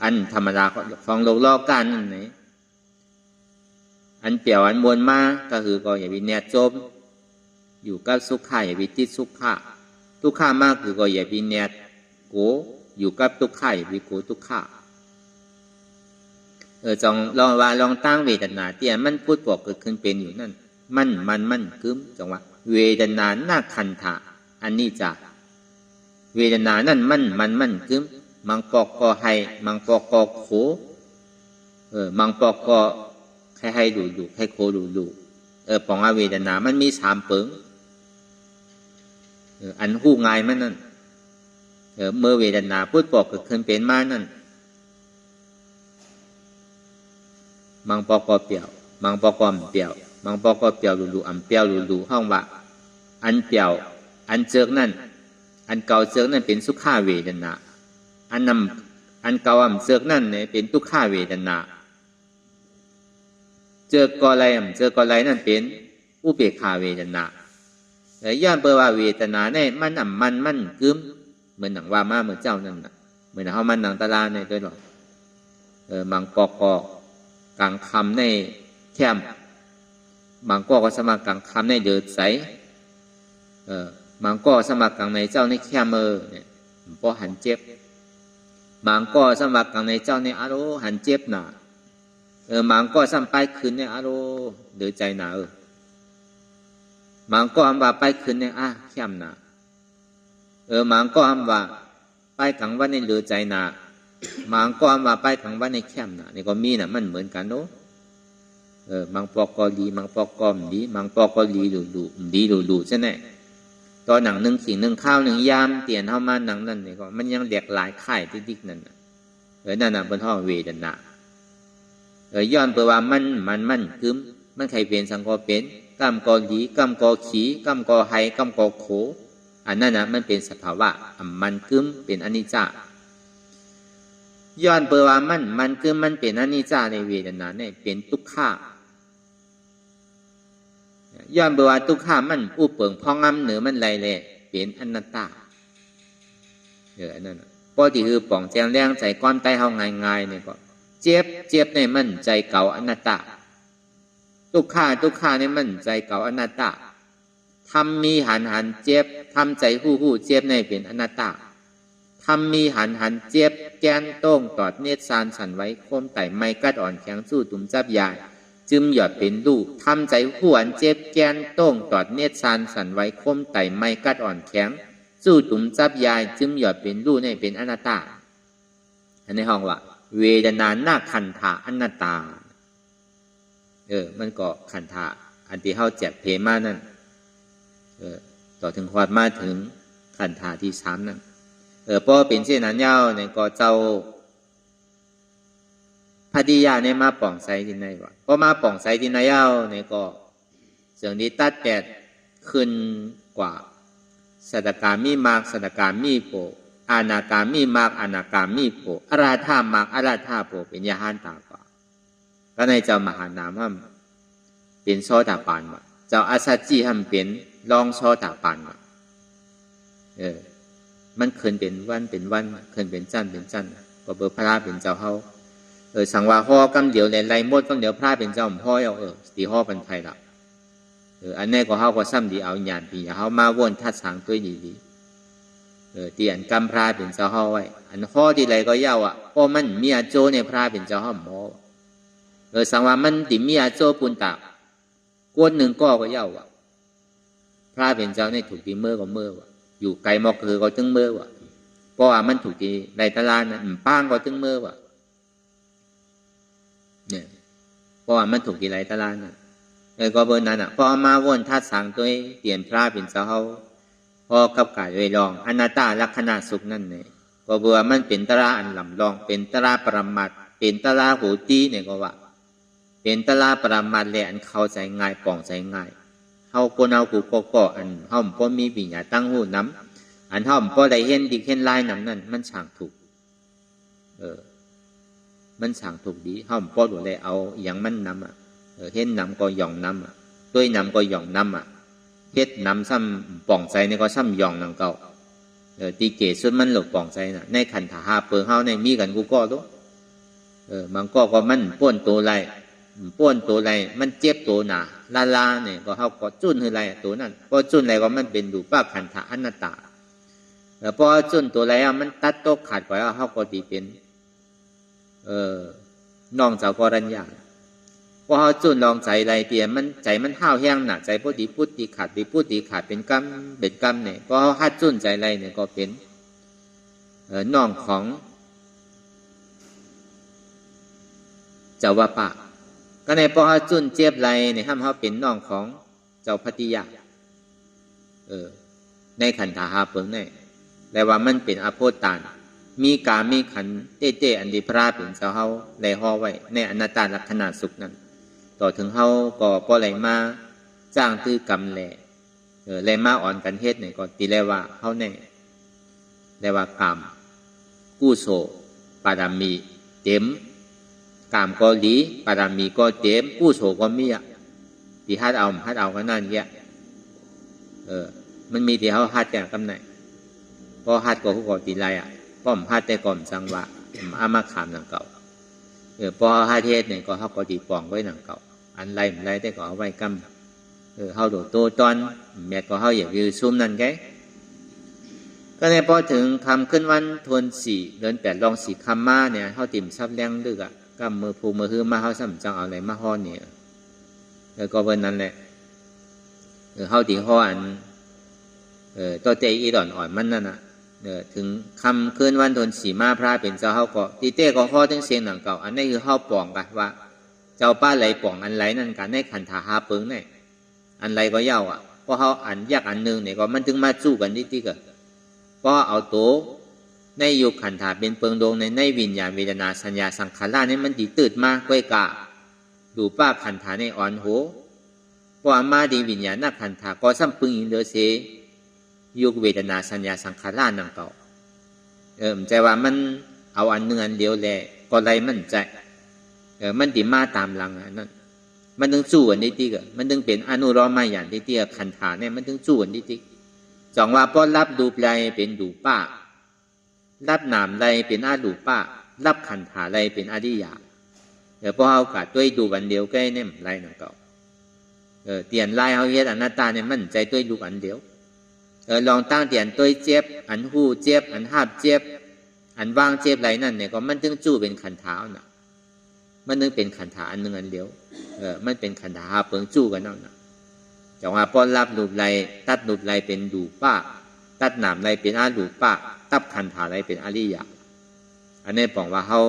อันธรรมดาของโลกโลกานั่นไหนอันเปี่ยวอันมวลมาก็คือก็อย่าวิเนตจมอยู่กับสุขขาอย่าวิจิตสุขขาทุกขามากคือก็อย่าวิเนตโกอยู่กับทุกขาอย่าวิโกทุกขาจองลองตั้งเวทนาเตี้ยมันพูดบอกเกิดขึ้นเป็นอยู่นั่นมันคือจังว่าเวทนาขันธะอันนี้จะเวทนานั่นมันคือมังปอกก็ให้มังปอกก็โขมังปอกก็ให้ดูให้โคดูปองเวทนามันมี3เปิง อันหู้ง่ายมันนั่นเมื่อเวทนาพูดบอกเกิดขึ้นเป็นมานั่นมังปอกอเปียวมังปอกอมเปียวมังปอกอเปียวหลูๆอ่ำเปียวหลูๆห้องว่าอันเปียวอันเจิกนั่นอันเก่าเจิกนั่นเป็นสุขาเวทนาอันนำอันเก่าอ่ำเจิกนั่นเนี่ยเป็นทุกขาเวทนาเจิกกอไรอ่ำเจิกกอไรนั่นเป็นอุเบกขาเวทนาย่านเปว่าเวทนาเนี่ยมันอ่ำมันกึ้มเหมือนหนังว่ามาเหมือนเจ้านั่นน่ะเหมือนเขามันหนังตาลาในตัวหรอกมังปอกกลางคำในแคมมังก็สมัครกลางคำในเดือดใสมังก็สมัครกลางในเจ้าในแคมเนี่ยพอหันเจ็บมังก็สมัครกลางในเจ้าในอารมณ์หันเจ็บหนามังก็ซ้ำไปคืนในอารมณ์เดือดใจหนามังก็ทำว่าไปคืนในแคมหนามังก็ทำว่าไปกลางวันในเดือดใจหนามังก็ทำว่าไปกลางวันในแคมหนานี่ก็มีนะมันเหมือนกันเนาะมังปอกก็ดีมังปอกก็ดีมังปอกก็ดีดูใช่ไหมตอนหนังหนึ่งสิ่งหนึ่งข้าวหนึ่งยามเตียนเข้ามาหนังนั่นนี่ก็มันยังแหลกหลายข่ายที่ดิกนั่นนั่นน่ะเป็นห้องเวทนาย้อนเปว่ามันคือมันใครเป็นสังกอเป็นกำกอดีกำกอขีกำกอไฮกำกอโขอันนั้นน่ะมันเป็นสภาวะมันคือเป็นอนิจจาย้อนเปว่ามันคือมันเป็นอนิจจาในเวทนาเนี่ยเป็นทุกขาย้อนเปว่าทุกขามันผู้เปิงพองำเหนือมันไรเลยเป็นอนัตตาอันนั้นปกติคือป่องแจงแรงใจก้อนใต้เฮาง่ายๆเนี่ยก็เจ็บในมันใจเก่าอนัตตาทุกขาในมันใจเก่าอนัตตาทำมีหันเจ็บทำใจหู้เจ็บในเป็นอนัตตาทำมีหันเจ็บแกนโต้งตอดเนตรสานสั่นไว้โคมไต่ไม้กัดอ่อนแข็งสู้ตุ่มจับยายจึมหยอดเป็นลูกทำใจหู้อันเจ็บแกนโต้งตอดเนตรสานสั่นไว้โคมไต่ไม้กัดอ่อนแข็งสู้ตุ่มจับยายจึมหยอดเป็นลูกในเป็นอนัตตาอันในห้องว่าเวทนาหน้าขันธาอนัตตามันก็ขันธาอันที่เฮาแจกเพมานั่นต่อถึงความมาถึงขันธาที่3นั่นเพราะเป็นเช่นนั้นยาวในก็เจ้าพอดียาในมาป่องไซที่ไหนวะพอมาป่องไซที่ไหนยาวในก็เสียงนี้ตัดแต่ขึ้นกว่าสัตกามีมากสัตกามีโปอนาคามีมากอนาคามีโปอราธามากอราธาโปเป็นยาหันตากว่าก็ในเจ้ามหานามห้ำเป็นโซดาปานวะเจ้าอาซาจีห้ำเป็นรองโซดาปานวะมันเคยเป็นวันเคยเป็นจันก็เบอร์พระเป็นเจ้าเฮาสังวาห่อกำเดียวในไรหมดกำเดียวพระเป็นเจ้าห่อสีห่อเป็นไทยละอันนี้ก็เฮาก็ซ้ำดีเอาหยาดปีเฮามาวนทัดสางตัวดีตีอันกำพระเป็นเจ้าเฮาไว้อันห่อที่ไรก็เย้าเพราะมันมีอาโจในพระเป็นเจ้าเฮาหมอสังวามันติมีอาโจปุนตากวนหนึ่งก็เย้าพระเป็นเจ้าในถูกตีเมื่อก็เมื่ออยู่ไกลมอกคือก็ตึงเมื่อเพราะว่ามันถูกตีในตลาดนะป้างก็ตึงเมื่อเนี่ยเพราะว่ามันถูกตีในตลาดนะก็เบอร์นั้นพอมาวนทัดสังตัวเปลี่ยนพระเป็นเจ้าเฮาพอกับกายเวลองอนัตตาลักษณะสุขนั่นเนี่ยก็เบอร์มันเป็นตราอันลำลองเป็นตราปรมัตเป็นตราหูตีเนี่ยก็ว่าเป็นตราปรมัตแหละอันเข้าใจง่ายป่องใจง่ายเฮาคนเอากูก็อันเฮาบ่มีปัญญาตั้งหูน้ำอันเฮาบ่ได้เห็นดิเห็นลายน้ำนั่นมันช่างถูกมันช่างถูกดีเฮาบ่รู้เลยเอาอย่างมันน้ำเห็นน้ำก็หย่องน้ำด้วยน้ำก็หย่องน้ำเฮ็ดน้ำซ้ำป่องใจนี่ก็ซ้ำหย่องนังเก่าตีเกศสุดมันหลบป่องใจน่ะในขันธาเปิงเฮาในมีกันกูก็ตัวมันก็มันป้วนตัวไรมันเจ็บตัวหนาลาเนี่ยก็เขาก็จุนคือไรตัวนั้นพอจุนอะไรก็มันเป็นดูป้าขันธะอนัตตาพอจุนตัวไรมันตัดโตขาดไปแล้วเขาก็ดีเป็นน้องเจ้ากรัญญาพอเขาจุนลองใจไรเตียมันใจมันห้าวแห้งหนาใจพอดีพูดดีขาดเป็นกรรมเนี่ยพอเขาฮัดจุนใจไรเนี่ยก็เป็นน้องของเจ้าว่าป่าก็ในพอจุนเจ็บไรในห้ามเขาเป็นน้องของเจ้าพัทยา ในขันธาหาเปิงในแต่ว่ามันเป็นอโพตานมีกามีขันเต้เต้อันดีพระเป็นเจ้าเฮาไหลห่อไว้ในอนัตตลักษณะสุขนั้นต่อถึงเฮาก็บ่ไหลมาจ้างตื้อกรรมแลไหลมาอ่อนกันเฮ็ดเนี่ยก็ตีแล้วว่าเฮาแน่แต่ว่ากรรมกุโสปารามีเต็มกรรมก็ดีปารามีก็เต็มกุโสก็มีอ่ะที่ฮัดเอาก็นั่นแยะมันมีที่เฮาฮัดแต่กำไหนพอฮัดก็ฮู้ก็ตีไรอ่ะป้อมฮัดแต่ก่อนจังว่าอามาขามนังเก่าพอฮัดเฮ็ดเนี่ยก็เฮาก็ตีปองไว้นังเก่าอันไรได้ก็เอาไว้กำเฮาโดโตตอนแม่ก็เฮาอยากอยู่ซุ่มนั่นแกก็เนี่ยพอถึงคำขึ้นวันทวน4เดือน8ลอง4คำมาเนี่ยเฮาติ่มซับแรงดึกอ่ะกำมือผูมือฮื้อมาเฮาซ้ำจังเอาอะไรมาฮ้อเนี่ยก็เบิ่นนั้นแหละเฮาที่ฮ้ออันตัวเตอีดอนอ่อนมันนั่นน่ะถึงคำขึ้นวันทวน4มาพระเป็นเจ้าเฮาก็ตีเต้ก็ฮ้อถึงเสียงหนังเก่าอันนี้คือเฮาปองกันว่าเจ้าป้าไหลป่องอันไหลนั่นกันในขันธาหาเปิงเนี่ยอันไหลก็เย้าอ่ะเพราะเขาอันยากอันหนึ่งเนี่ยก็มันถึงมาสู้กันที่ก็เพราะเอาโตในยุคขันธาเป็นเปิงดงในวิญญาณเวทนาสัญญาสังขารเนี่ยมันตีตื่นมากกว่ากะดูป้าขันธาในอ่อนโหเพราะมาดีวิญญาณนักขันธาก็ซ้ำปึงอินเดเสยุคเวทนาสัญญาสังขารนั่งเก่าใจว่ามันเอาอันเนื้อเดียวแหละก็ไรมันใจมันติมาตามหลังนั่นมันถึงสู้อันนี้ติกมันถึงเป็นอนุรมาอย่างที่ขันธาเนี่ยมันถึงสู้อันนี้ติจองว่าป้อนรับดูปลายเป็นดูป้ารับนามไรเป็นอาดูป้ารับขันธาไรเป็นอริยาพอเอากาด้วยดูอันเดียวใกล้เนี่ยไรนั่นเก่าเตียนไล่เอาเฮ็ดอนัตตาเนี่ยมันใจด้วยดูอันเดียวลองตั้งเตียนด้วยเจ็บอันหูเจ็บอันหาบเจ็บอันว่างเจ็บไรนั่นเนี่ยก็มันถึงสู้เป็นขันธาน่ะมันนึงเป็นขันธาอันหนึ่งอันเดียวมันเป็นขันธาเปิงจู้กันนั่นนะจังว่าป้อนรับรูปไรตัดรูปไรเป็นดูป้าตัดนามไรเป็นอาดูป้าตับขันธาไรเป็นอริยะอันนี้บอกว่าเขา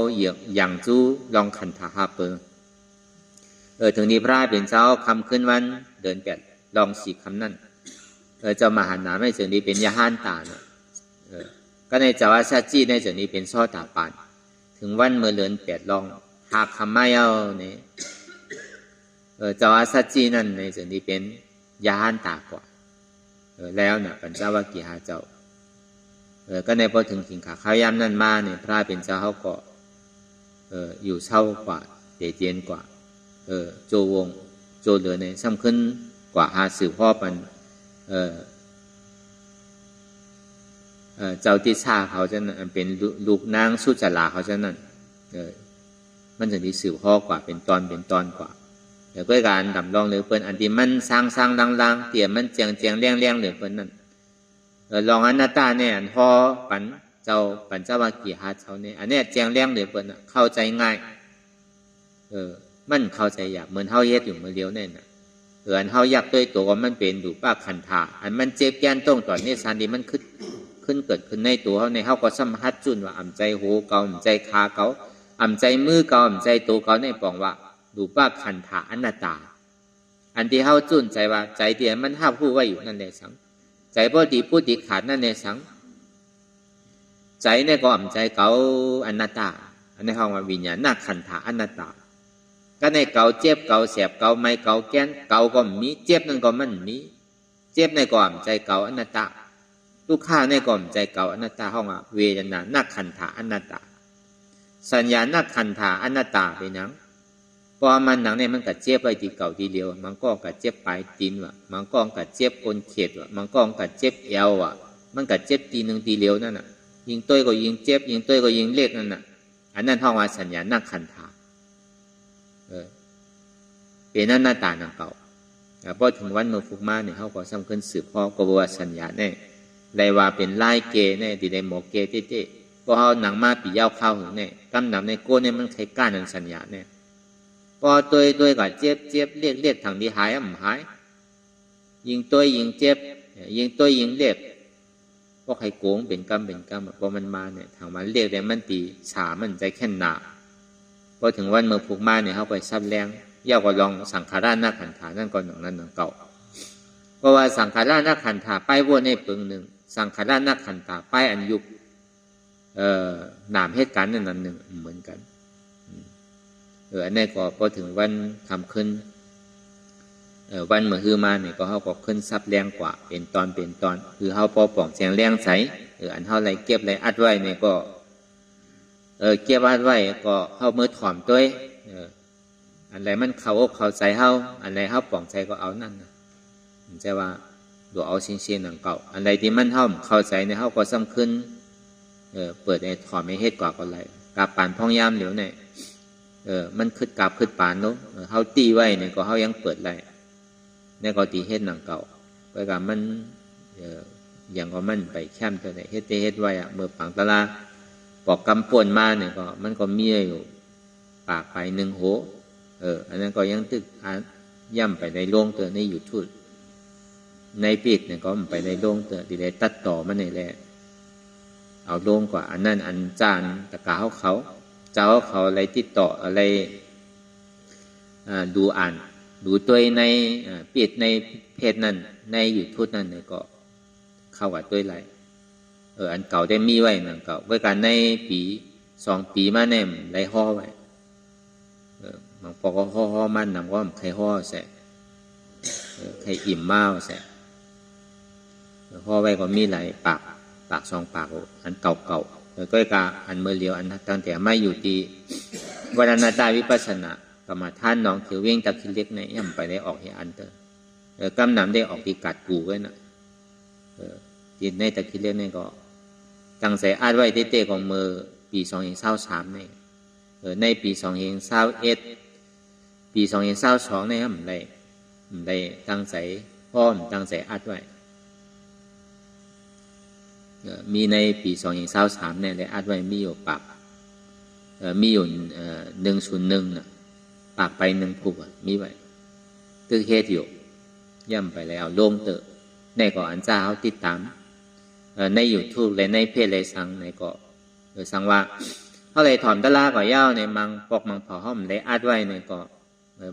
อย่างจู้ลองขันธาเปิงถึงนี้พระเป็นเจ้าคำขึ้นวันเดิน8ลอง4คำนั่นเจ้ามหานาไม่ถึงนี้เป็นยาห้านตาเนาะก็ในเจ้าอาชาจีในถึงนี้เป็นซ้อตาปานถึงวันเมื่อเดิน8ลองหากคำไม่เอาเนี่ยเจ้าอาสัจจีนั่นในส่วนที่เป็นยาหันตากว่าแล้วเนี่ยปัญจวัคคีย์เจ้าก็ในพอถึงขิงขาข้าวยำนั่นมาเนี่ยพระเป็นเจ้าเขาก็อยู่เช่ากว่าเดเจนกว่าโจวงโจเหลือเนี่ยซ้ำขึ้นกว่าหาสื่อพ่อปันเจ้าที่ชาเขาจะเป็นลูกนางสุจลาเขาจะนั่นมันถึงที่สืบห่อกว่าเป็นตอนกว่าเดี๋ยวก็การดำลองหรือเปิ้นอันที่มันสร้างลังเตี่ยมันเจียงเลี้ยงหรือเปิ้นนั่นลองอนัตตาเนี่ยอันห่อปันเจ้าวากีหาเจ้าเนี่ยอันเนี้ยเจียงเลี้ยงหรือเปิ้นเข้าใจง่ายมันเข้าใจยากเหมือนเฮาเฮ็ดอยู่เมื่อเดียวเนี่ยนะอันเฮาอยากด้วยตัวว่ามันเป็นดูป้าขันธาอันมันเจ็บแก่นตรงตอนนี้สันดีมันขึ้นเกิดขึ้นในตัวเฮาในเฮาก็สัมผัสจุนว่าอ่ำใจโหเก่าอ่ำใจขาเก่าอ่ำใจมือเก่าอ่ำใจตัวเก่าในปองว่าดูป้าขันธาอนัตตาอันที่เฮาจุนใจว่าใจเดียมันห้าผู้ไว้อยู่นั่นแหละสังใจบ่ดีผู้ดีขาดนั่นแหละสังใจเนี่ยก็อ่ำใจเก่าอนัตตาอันนี้เฮาว่าวิญญาณนักขันธาอนัตตาก็ในเก่าเจ็บเก่าแสบเก่าไม่เก่าแก่นเก่าก็มีเจ็บนั่นก็มันมีเจ็บในก็อ่ำใจเก่าอนัตตาทุกข้าในก็อ่ำใจเก่าอนัตตาเฮาว่าเวทนานักขันธาอนัตตาสัญญานักขันธาอนัตตาเป็นหยังพอมันหนังเนี่ยมันกัดเจ็บไปที่เก่าทีเดียวมันก็กัดเจ็บปลายตีนว่ะมันก็กัดเจ็บก้นเข็ดว่ะมันก็กัดเจ็บเอวว่ะมันกัดเจ็บทีหนึ่งทีเดียวนั่นน่ะยิงต้อยก็ยิงเจ็บยิงต้อยก็ยิงเล็กนั่นน่ะอันนั้นเท่าว่าสัญญานักขันธาเป็นนั่นหน้าตาหนังเก่าพอถึงวันเมื่อฟุกมาเนี่ยเขาก็สำคัญสืบพ่อก็บอกว่าสัญญาเนี่ยได้ว่าเป็นลายเกเนี่ยที่ได้หมอเกเต้พอเขาหนังมาปีเย้าเข้าเนี่ยกำหนำในโก้เนี่ยมันใช้ก้านนันสัญญาเนี่ยพอตัวก็เจ็บเรียกทางที่หายอ่ำหายยิงตัวยิงเจ็บยิงตัวยิงเรียกก็ใครโกงเป็นกำพอมันมาเนี่ยทางมันเรียกแต่มันตีฉามันใจแค่หนาพอถึงวันเมื่อฟุกมาเนี่ยเขาไปซับแรงเย้าก็ลองสังขารนักขันธานั่นก่อนหนังนั้นหนังเก่า เพราะว่าสังขารนักขันธาป้ายวนในปึงหนึ่งสังขารนักขันธาป้ายอันยุบนามเหตุการณ์นั้นหนึ่งเหมือนกันอันนี้ก็พอถึงวันทำขึ้นวันเมื่อฮือมาเนี่ยก็เขาก็ขึ้นซับแรงกว่าเป็นตอนคือเขาพอป่องแสงแรงใสอันเขาไรเก็บไรอัดไว้เนี่ยก็เก็บอัดไว้ก็เขามือถ่อมด้วยอันไรมันเขาอกเขาใจเขาอันไรเขาป่องใจก็เอานั่นนะมันจะว่าดูเอาเชียนหนังเก่าอันไรที่มันเข้าใจในเขาก็ซ้ำขึ้นเปิดในถ่อมไม่เฮ็ดกว่าก็ไรกาบปานพ่องยามเหลียวเนี่ยมันขึ้นกาบขึ้นปานเนาะเขาตีไว้เนี่ยก็เขายังเปิดไรเนี่ยก็ตีเฮ็ดหนังเก่าไปกับมันอย่างก็มันไปแคมตัวไหนเฮ็ดไว้อะเมื่อปังตะลาปอกกำป่วนมาเนี่ยก็มันก็มีอยู่ปากไปหนึ่งโหอันนั้นก็ยังตึกย่ำไปในโล่งเตอในอยู่ทุดในปีกเนี่ยก็มันไปในโล่งเตอดีเลยตัดต่อมันนี่แหละเอาโล่งกว่าอันนั้นอันจานตะกาเขาเจ้าเขาอะไรติดต่ออะไรดูอ่านดูตัวในปีกในเพจนั้นในอยู่ทุดนั้นเนี่ยก็เข้ากับตัวไรอันเก่าได้มีไว้หนังเก่าไว้กันในปี2 ปีมาเนี่ยไรห่อไว้บางปอกก็ห่อมันนำก็ใครห่อแสใครอิ่มมาแสห่อไว้ก็มีหลายปาก2 ปากอันเก่าแล้วก็กาอันเมื่อเลียวอันตั้งแต่ไม่อยู่ที่วัฒนตาวิปัสสนากรรมฐานน้องเขียวเว้งตะคิเล็กในย่ำไปได้ออกเหอันเตอกำนำได้ออกที่กัดกูไว้นะจิตในตะคิเล็กนี่ก็ตั้งใจอาดไว้เต้ๆของมือปี2023นี่ในปี2021ปี2022นี่มันได้ตั้งใจพร้อมตั้งใจอาดไว้มีในปี2023เนี่ยได้อาดไว้มีอยู่ปากมีอยู่101น่ะปากไป1ผูกมีไว้ตึกเฮ็ดอยู่ย่ำไปแล้วโล่งเตอะในก็อันจ้าเขาติดตามในYouTube และในเพจเลยสั่งในก็สั่งว่าเขาเลยถอนตะลาก็ยาวในมังพอห้อมได้อัดไว้ในก็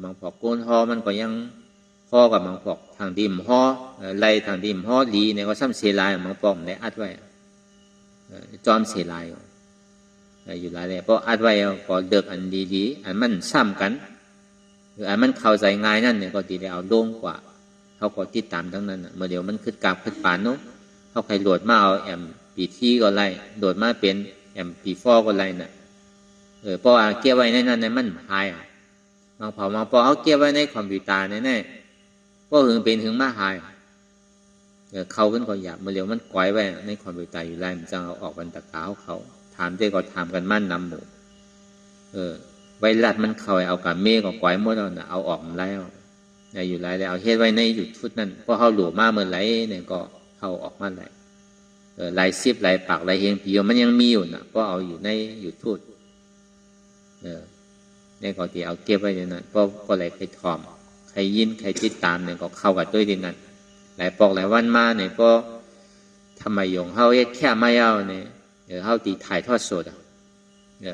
มังพอกโกนฮอมันก็ยังห่อกับมังพอกทางดิมห่อไล่ทางดิมห่อลีในก็ซ้ำเสียลายมังพอกได้อัดไว้จอมเสียลายอยู่หลายเลยเพราะอัดไว้ก็เดือกอันดีๆอันมันซ้ำกันหรืออันมันเข้าใจง่ายนั่นเนี่ยก็ดีได้เอาโล่งกว่าเขาก็ติดตามทั้งนั้นเมื่อเดี๋ยวมันขึ้นกราบขึ้นปานเนาะเขาใครโหลดมาเอาแอมปีที่ก็ไล่โหลดมาเป็นแอมปี4ก็ไล่น่ะเพราะว่าเก็บไว้ในนั้นในมันหายบางพอเขาเก็บไว้ในคอมพิวเตอร์แน่ๆก็ถึงมาหายเขาขึ้นก็อยากเมื่อเดี๋ยวมันก้อยไว้ในคอมพิวเตอร์อยู่ไล่มันจะเอาออกบรรตะกาวเขาถามได้ก็ถามกันมั่นนำหมู่ไวรัสมันเข้าเอากับเมฆก็ก้อยหมดแล้วนะเอาออกมาแล้วอยู่ไรแล้วเอาเฮ็ดไว้ในอยู่ชุดนั้นเพราะเขาหลวมมาเมื่อไรเนี่ยก็เข้าออกมาไหลลายซิบลายปากลายเฮงผีมันยังมีอยู่นะก็เอาอยู่ในอยู่ชุดเนี่ยก็ที่เอาเก็บไว้ในนั้นก็เลยใครถอมใครยินใครติดตามเนี่ยก็เข้ากับด้วยดีนั้นหลายปอกหลายวันมาเนี่ยก็ทำไมยงเขาเฮ็ดแค่ไม่เอาเนี่ยเขาตีถ่ายทอดสด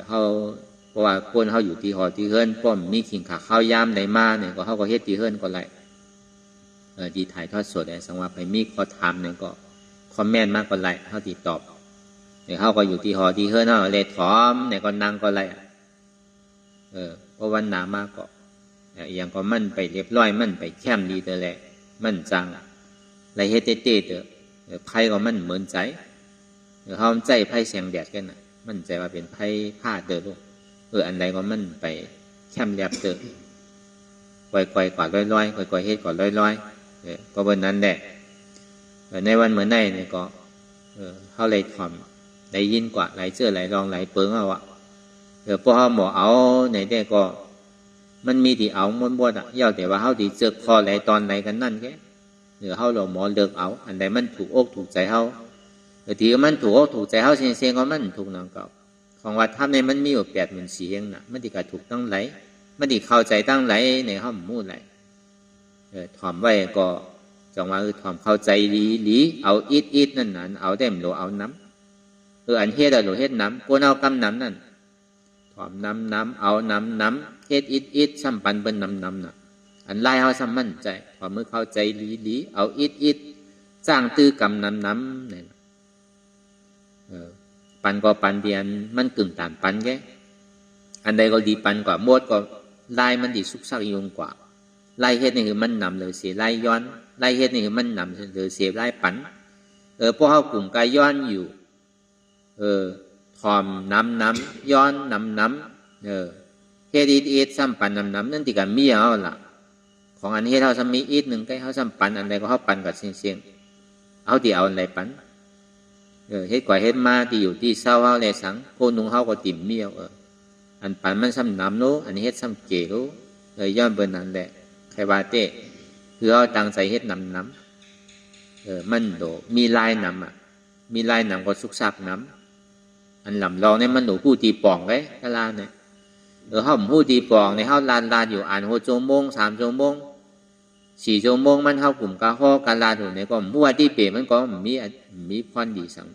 เขาเพราะว่าคนเขาอยู่ที่หอที่เฮิรนป้อมมีขิงขาข้าวยามในมาเนี่ยก็เขาก็เฮ็ดที่เฮิรนก็ไรที่ถ่ายทอดสดสังว่าไปมีข้อถามเนี่ยก็คอมเมนต์มากก็ไรเขาติดตอบเนี่ยเขาก็อยู่ที่หอที่เฮิรนเขาเลยถอมเนี่ยก็นั่งก็ไรเพราะวันหนามากก็อย่างก็มั่นไปเรียบร้อยมั่นไปแคมดีแต่แหละมั่นจังไรเฮ็ดเต้เตอไพ่ก็มั่นเหมือนใจเขาใจไพ่แสงแดดกันน่ะมั่นใจว่าเป็นไพ่ผ้าเด้อลูกอันใดก็มันไปแคมเรียบเตอก่อยกว่าร้อยก่อยเฮ็ดกว่าร้อยก็บนนั้นแหละในวันเหมือนในเนี่ยก็เขาเลยถ่อมได้ยินกว่าไหลเชื่อไหลรองไหลเปิงเอาพอเขาหมอเอาในได้ก็มันมีที่เอาม้วนบวชย่อแต่ว่าเขาที่เจอคอไหลตอนไหนกันนั่นแค่เขาหล่อหมอเลิกเอาอันใดมันถูกอกถูกใจเขาทีมันถูกอกถูกใจเขาเสียงก็มันถูกนางเก่าของวัดทำในมันมีอยู่80,000 เองน่ะมันดีกาถูกตั้งไหลมันดีเข้าใจตั้งไหลในห้องมู่ไหลถ่อมไว้ก็จังว่าถ่อมเข้าใจลีเอาอิดนั่นเอาเต็มโลเอาน้ำอันเฮ็ดโลเฮ็ดน้ำกูเอากำน้ำนั่นถ่อมน้ำเอาน้ำเฮ็ดอิดซ้ำปันเป็นน้ำน่ะ อันไล่เขาสมั่นใจพอเมื่อเข้าใจลีเอาอิดสร้างตื้อกำน้ำเนี่ยปันก็ปันเดียนมันกึ่งต่างปันแกอันใดก็ดีปันกว่าหมดก็ไล่มันดีสุกซักยงกว่าไล่เฮ็ดนี่คือมันนำเลยเสียไล่ย้อนไล่เฮ็ดนี่คือมันนำเลยเสียไล่ปันพวกเขากลุ่มกายย้อนอยู่ทอมน้ำย้อนน้ำเฮ็ดอิดซ้ำปันน้ำนั่นที่กันมีเอาล่ะของอันเฮ็ดเขาซ้ำมีอิดหนึ่งใกล้เขาซ้ำปันอันใดก็เขาปันกับเสียงเอาที่เอาอะไรปันเฮ็ดกว่าเฮ็ดมาที่อยู่ที่เศร้าเขาเลยสังโคนุงเขาก็ติ่มเมียวอันปันมันซ้ำน้ำโน้อันนี้เฮ็ดซ้ำเกลูย้อนเบอร์นั้นแหละใครว่าเต้คือเอาตังใส่เฮ็ดน้ำมันโดมีลายน้ำมีลายน้ำก็สุกซักน้ำอันลำลองเนี่ยมันหนูผู้ตีป่องไว้กะลาเนี่ยเขาผู้ตีป่องในเขาลานอยู่อ่านหัวโจมง3 ชั่วโมง4 ชั่วโมงมันเขากลุ่มกะฮอกะลาอยู่ในก็มั่วที่เปรมันก็มีพรดีสัง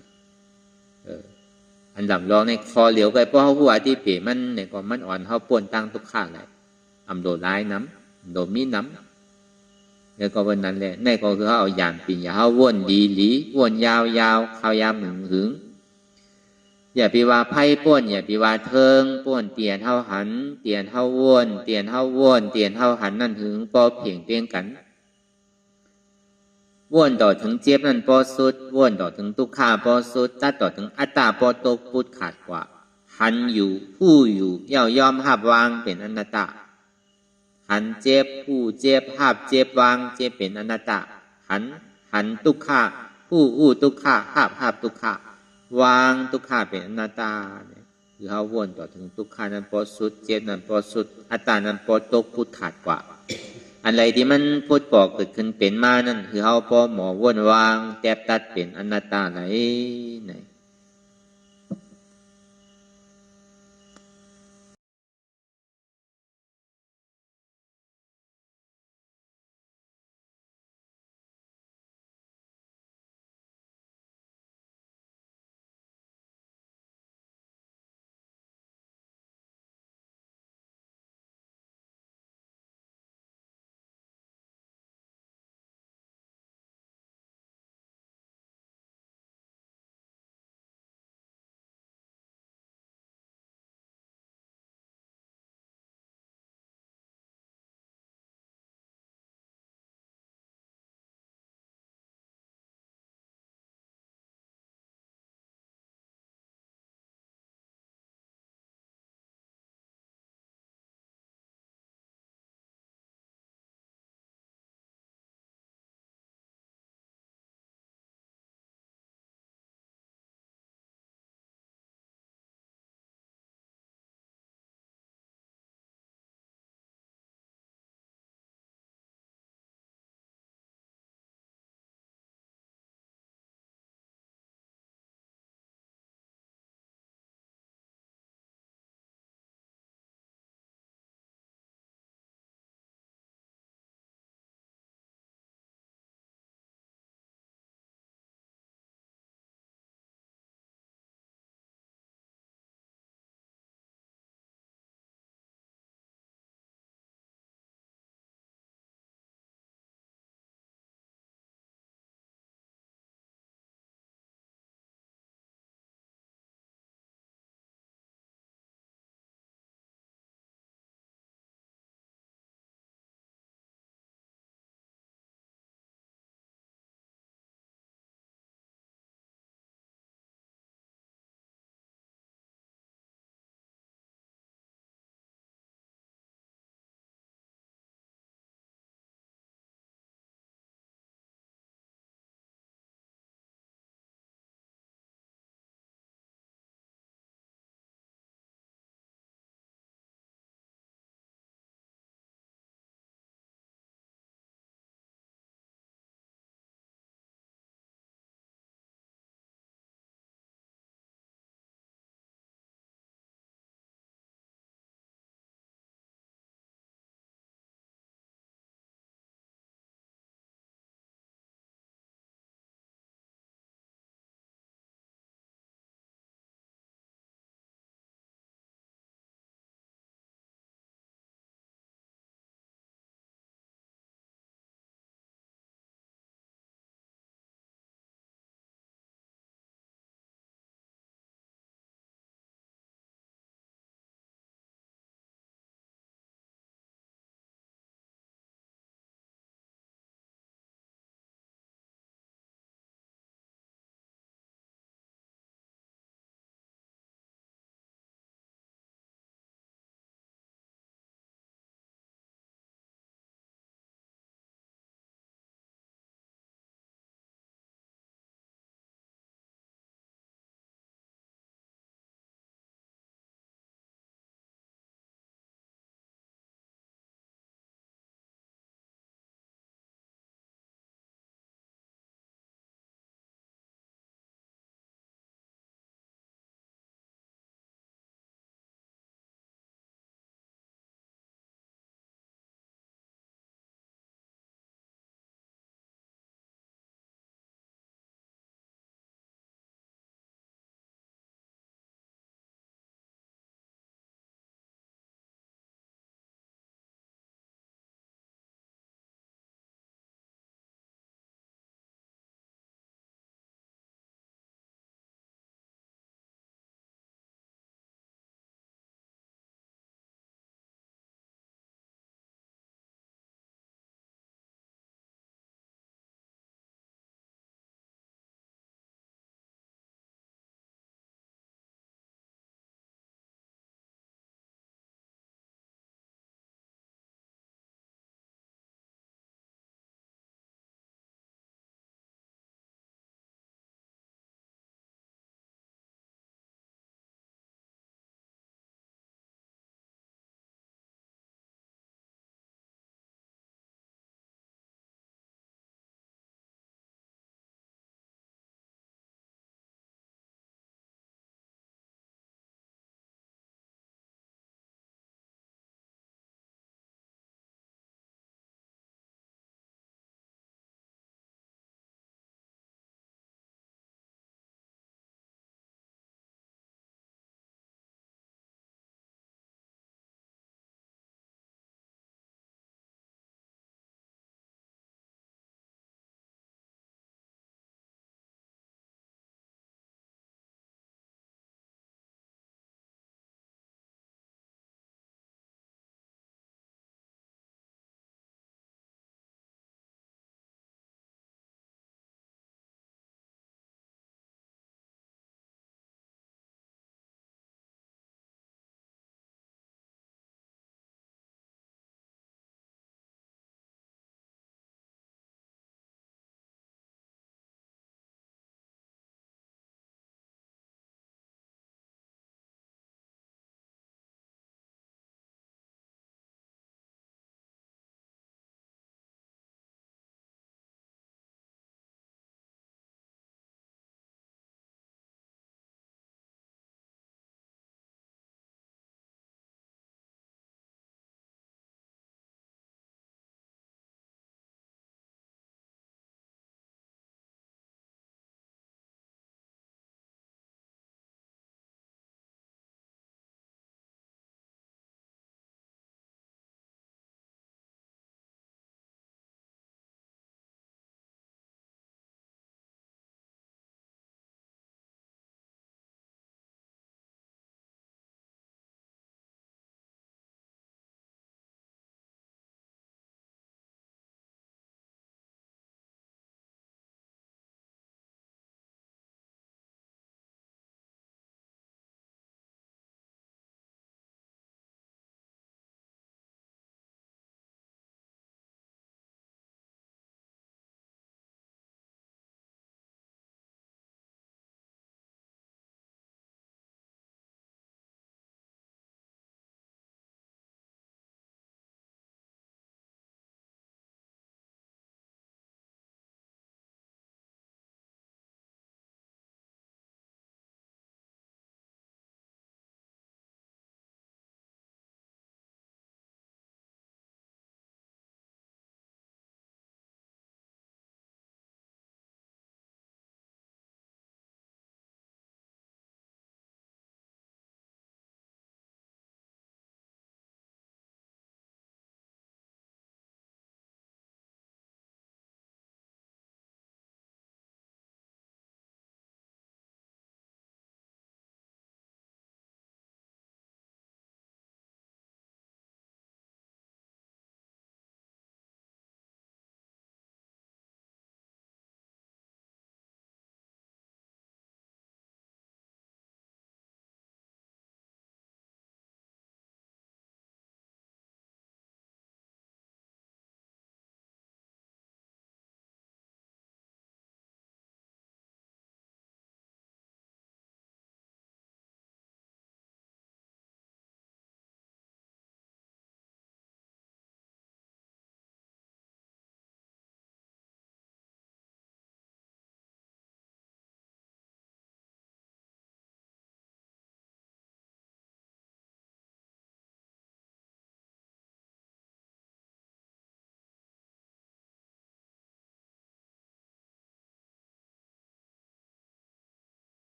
อันลำลองในคอเหลียวไปเพราะเขาหัวที่เปรมันเนี่ยก็มันอ่อนเขาป่วนตั้งทุกข้างเลยอำโดลายน้ำโดมีน้ำเนี่ยก็วันนั้นแหละในก็คือเขาเอาอย่างปีนอย่าเขาว่นดีหลีว่นยาวเขายามหึงอย่าไปว่าไพ่ป้วนอย่าไปว่าเทิงป้วนเตียนเท่าหันเตียนเท่าว่นเตียนเท่าว่นเตียนเท่าหันนั่นหึงปอเพียงเตียงกันว่นต่อถึงเจี๊ยบนั่นปอสุดว่นต่อถึงตุกขาปอสุดตัดต่อถึงอัตตาปอตกพุทธขาดกว่าหันอยู่ผู้อยู่ยอมหับวางเป็นอนัตตาหันเจ็บผู้เจ็บหับเจ็บวางเจ็บเป็นอนัตตาหันตุกขาผู้ตุกขาหับตุกขาวางทุกขาเป็นอนัตตาเนี่ยคือเขาวนต่อถึงทุกขานั้นพอสุดเจ็บนั้นพอสุดอัตตานั้นพอตกพุทธขาดกว่าอะไรที่มันพุทธก่อเกิดขึ้นเป็นมานั่นคือเขาพอหมอวนวางแตบตัดเป็นอนัตตาไหน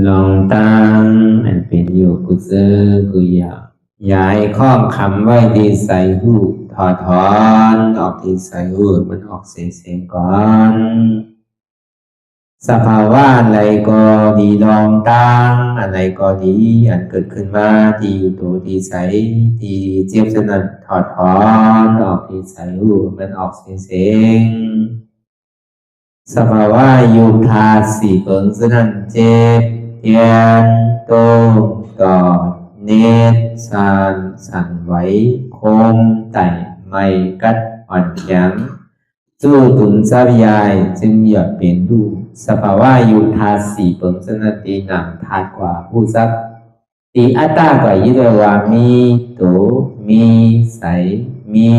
ลองตั้งอันเป็นอยู่กุเซอกุยาย้ายข้องคำไว้ที่ใส่หูถอดถอนออกที่ใส่หูมันออกเสียงก่อนสภาวะอะไรก็ดีลองตั้งอะไรก็ดีอันเกิดขึ้นมาที่อยู่ตัวที่ใส่ที่เจี๊ยบสนั่นถอดถอนออกที่ใส่หูมันออกเสียงสภาวะยุทธาสีเปิงสนั่นเจ็บเทียนโตกอดเนตสานสั่นไหวโคมไต่ไม่กัดอ่อนแข็งสู้ตุนทรัพยายจึงอยากเป็นดูสภาวะยุทธาสีเปิงสนั่นตีหนังทาดกว่าผู้ทรัพย์ตีอัตตากว่ายึดว่ามีโตมีใสมี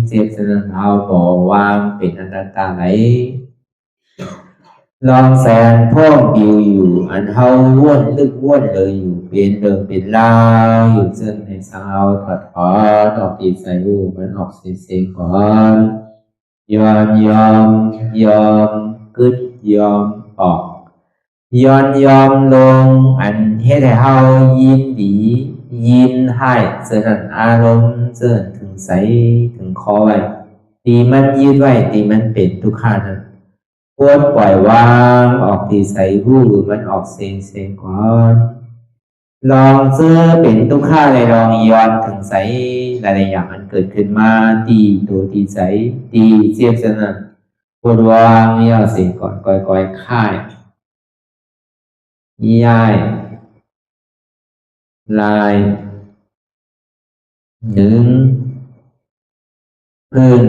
เจ็บสนั่นเอาบ่วางเป็นอนัตตาไหลลองแสนพ่องปิวอยู่อันเฮาว่นลึกว่นเลยอยู่เป็นเดิมเป็นลาวอยู่ซึ่งในสาวถอดถอนออกตีใส่หูมันออกเสียงก่อนยอมกึดยอมออกยอมลงอันเฮ็ดให้เฮายินดียินให้เสื่อมอารมณ์เสื่อมถึงใสถึงคอไว้ตีมันยืดไว้ตีมันเป็นทุกขานั้นควรปล่อยวางออกที่ใส่หูมันออกเสียงก่อนลองเสื้อเป็นทุกข้าเลยลองย้อนถึงใสหลายๆอย่างมันเกิดขึ้นมาตีตัวตีใสตีเจียบสนั่นควรวางย่อเสียงก่อนก่อยค่ายย้ายลายหนึ่งพื้น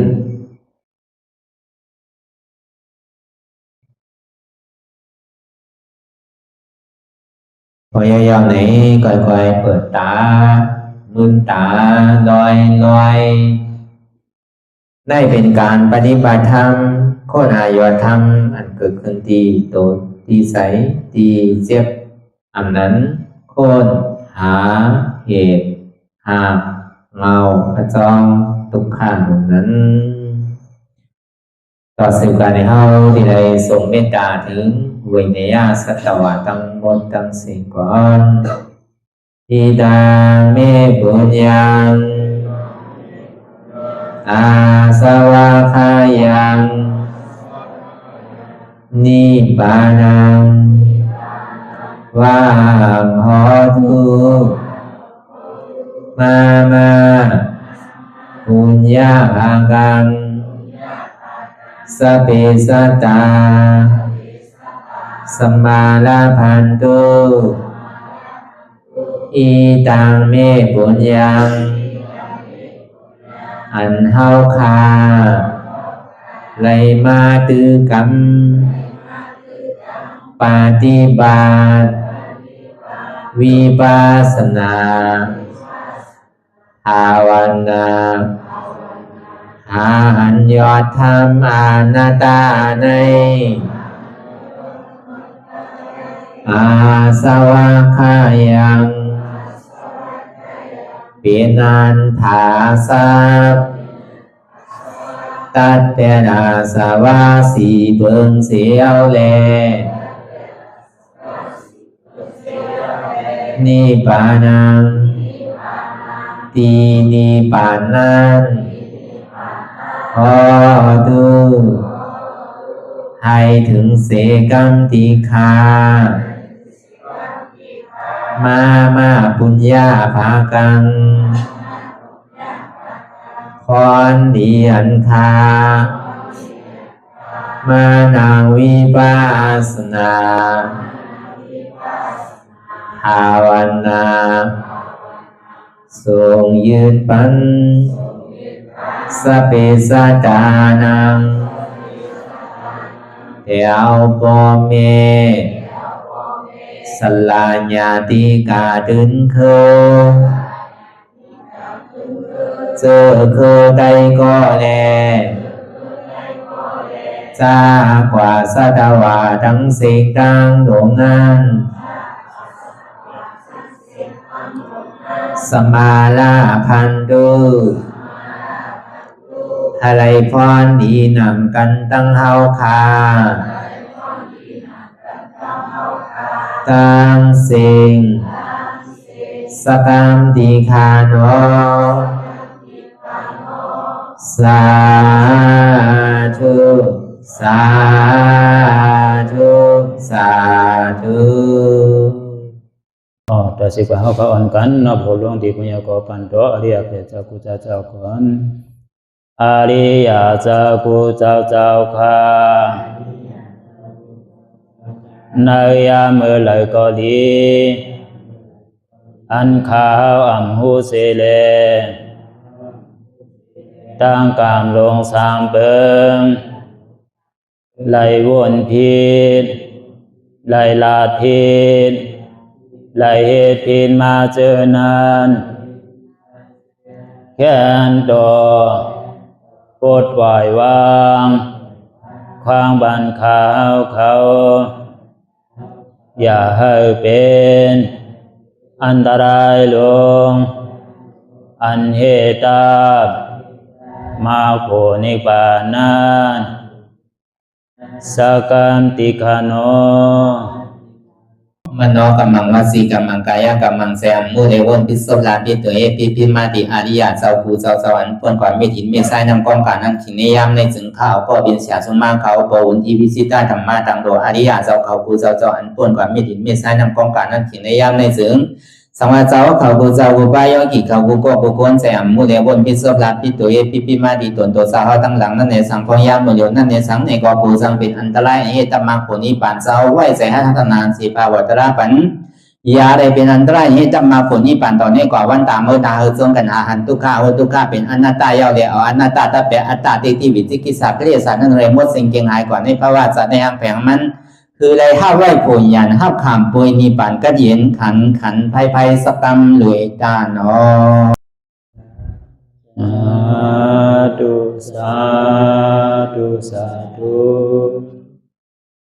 พยายามไหนค่อยๆเปิดตาลืมตาลอยได้เป็นการปฏิบัติธรรมโคตรอายธรรมอันเกิดขึ้นที่โตที่ใสที่เจ็บอันนั้นโคนหาเหตุหาเงาพระจองทุกขันนั้นต่อสืบการในเฮาที่ได้ส่งเมตตาถึงวิเนยสัตวะทั้งหมดทั้งสิ้นก่อนอิดาเมปุญญังอาสวะคายังนิบานังวาหอตุมาปุญญาภากังสเปสัตตาสมาลาพันตุอีตังเมปุญญังอันเฮาคาไลมาตือกรรมปฏิบัติวิปัสสนาภาวนาหาอัญญธรรมอนัตตาในอาสวะคายังเป็นอันถาสัพตัดเปนาสวะสีเปิงเสียวแลนิพพานังตีนิพพานังขอดูให้ถึงเสกัมติคามาปุญญาภากังพรดีอันคามานาวิปัสสนาภาวนาทรงยืนปันสเปสัตตานังเอวปอเมสลาญาติกาดึงเคเจอเคได้ก็แลจากว่าสัตวาทั้งสิ่งดังดวงนั้นสมาลาพันตุอะไรพรดีนำกันตั้งเฮาคา ตังสิงสกัมติคาโนสาธุสาธุสาธุ ตัวสิบว่าเขาก็อ่อนกันนับหัวลงที่ปุญญาโกปันโตอริยเปเจ้ากูเจ้าก่อนอริยเจ้ากูเจ้าค่ะในยามเมื่อไหร่ก็ดีอันข้าวอ่ำหูเสเลตั้งกามลงสามเปิงไหลวนพิษไหลลาดพิษไหลเหตุพิษมาเจอนานแค้นดอกปดไหววางความบันขาวเขาอย่าให้เป็นอันตรายลงอันเหตุตามาโผนิปานันสกัมติคาโนมโนกัมมังวสีกัมมังกายกัมมังแสมมุเรวนพิศลาปิตัวเอพิมาติอาริยะเจ้าภูเจ้าสวรรค์พ้นความเมตินเมสายนำกองการนั้นขินนิยามในจึงข้าวก็บินเสียสมาเขาปวุนทีวิสิตาธรรมะตังโดอาริยะเจ้าเขาภูเจ้าสวรรค์พ้นความเมตินเมสายนำกองการนั้นขินนิยามในจึงสังวาเจ้าเขาภูเจ้าภูปายกิเขาภูก็ภูคนแสมมุเรวนพิศลาปิตัวเอพิมาติตนตัวสาวตั้งหลังนั่นในสังพยามโยนั่นในสังในกอภูสังเป็นอันตรายเหตุมรรคผลนิพพานเจ้าไหวใจให้ทัศนานสีภาวตระปันยาได้เป็นอันตรายให้จำมาผลนิพพานตอนนี้กว่าวันตามเมื่อตาเฮจงกันหาหันทุกข้าทุกข้าเป็นอนัตตาเยาวเดียวอนัตตาตาเปอัตตาติวิจิกิจสักเรียสันนั่นเลยมดสิ่งเก่งหายกว่าในภาวะสัตว์ในอังแผงมันคือเลยห้าไหวผลยันห้าขามปุยนิพพานก็เย็นขันภัยสกัมรวยตาเนาะสาธุสาธุ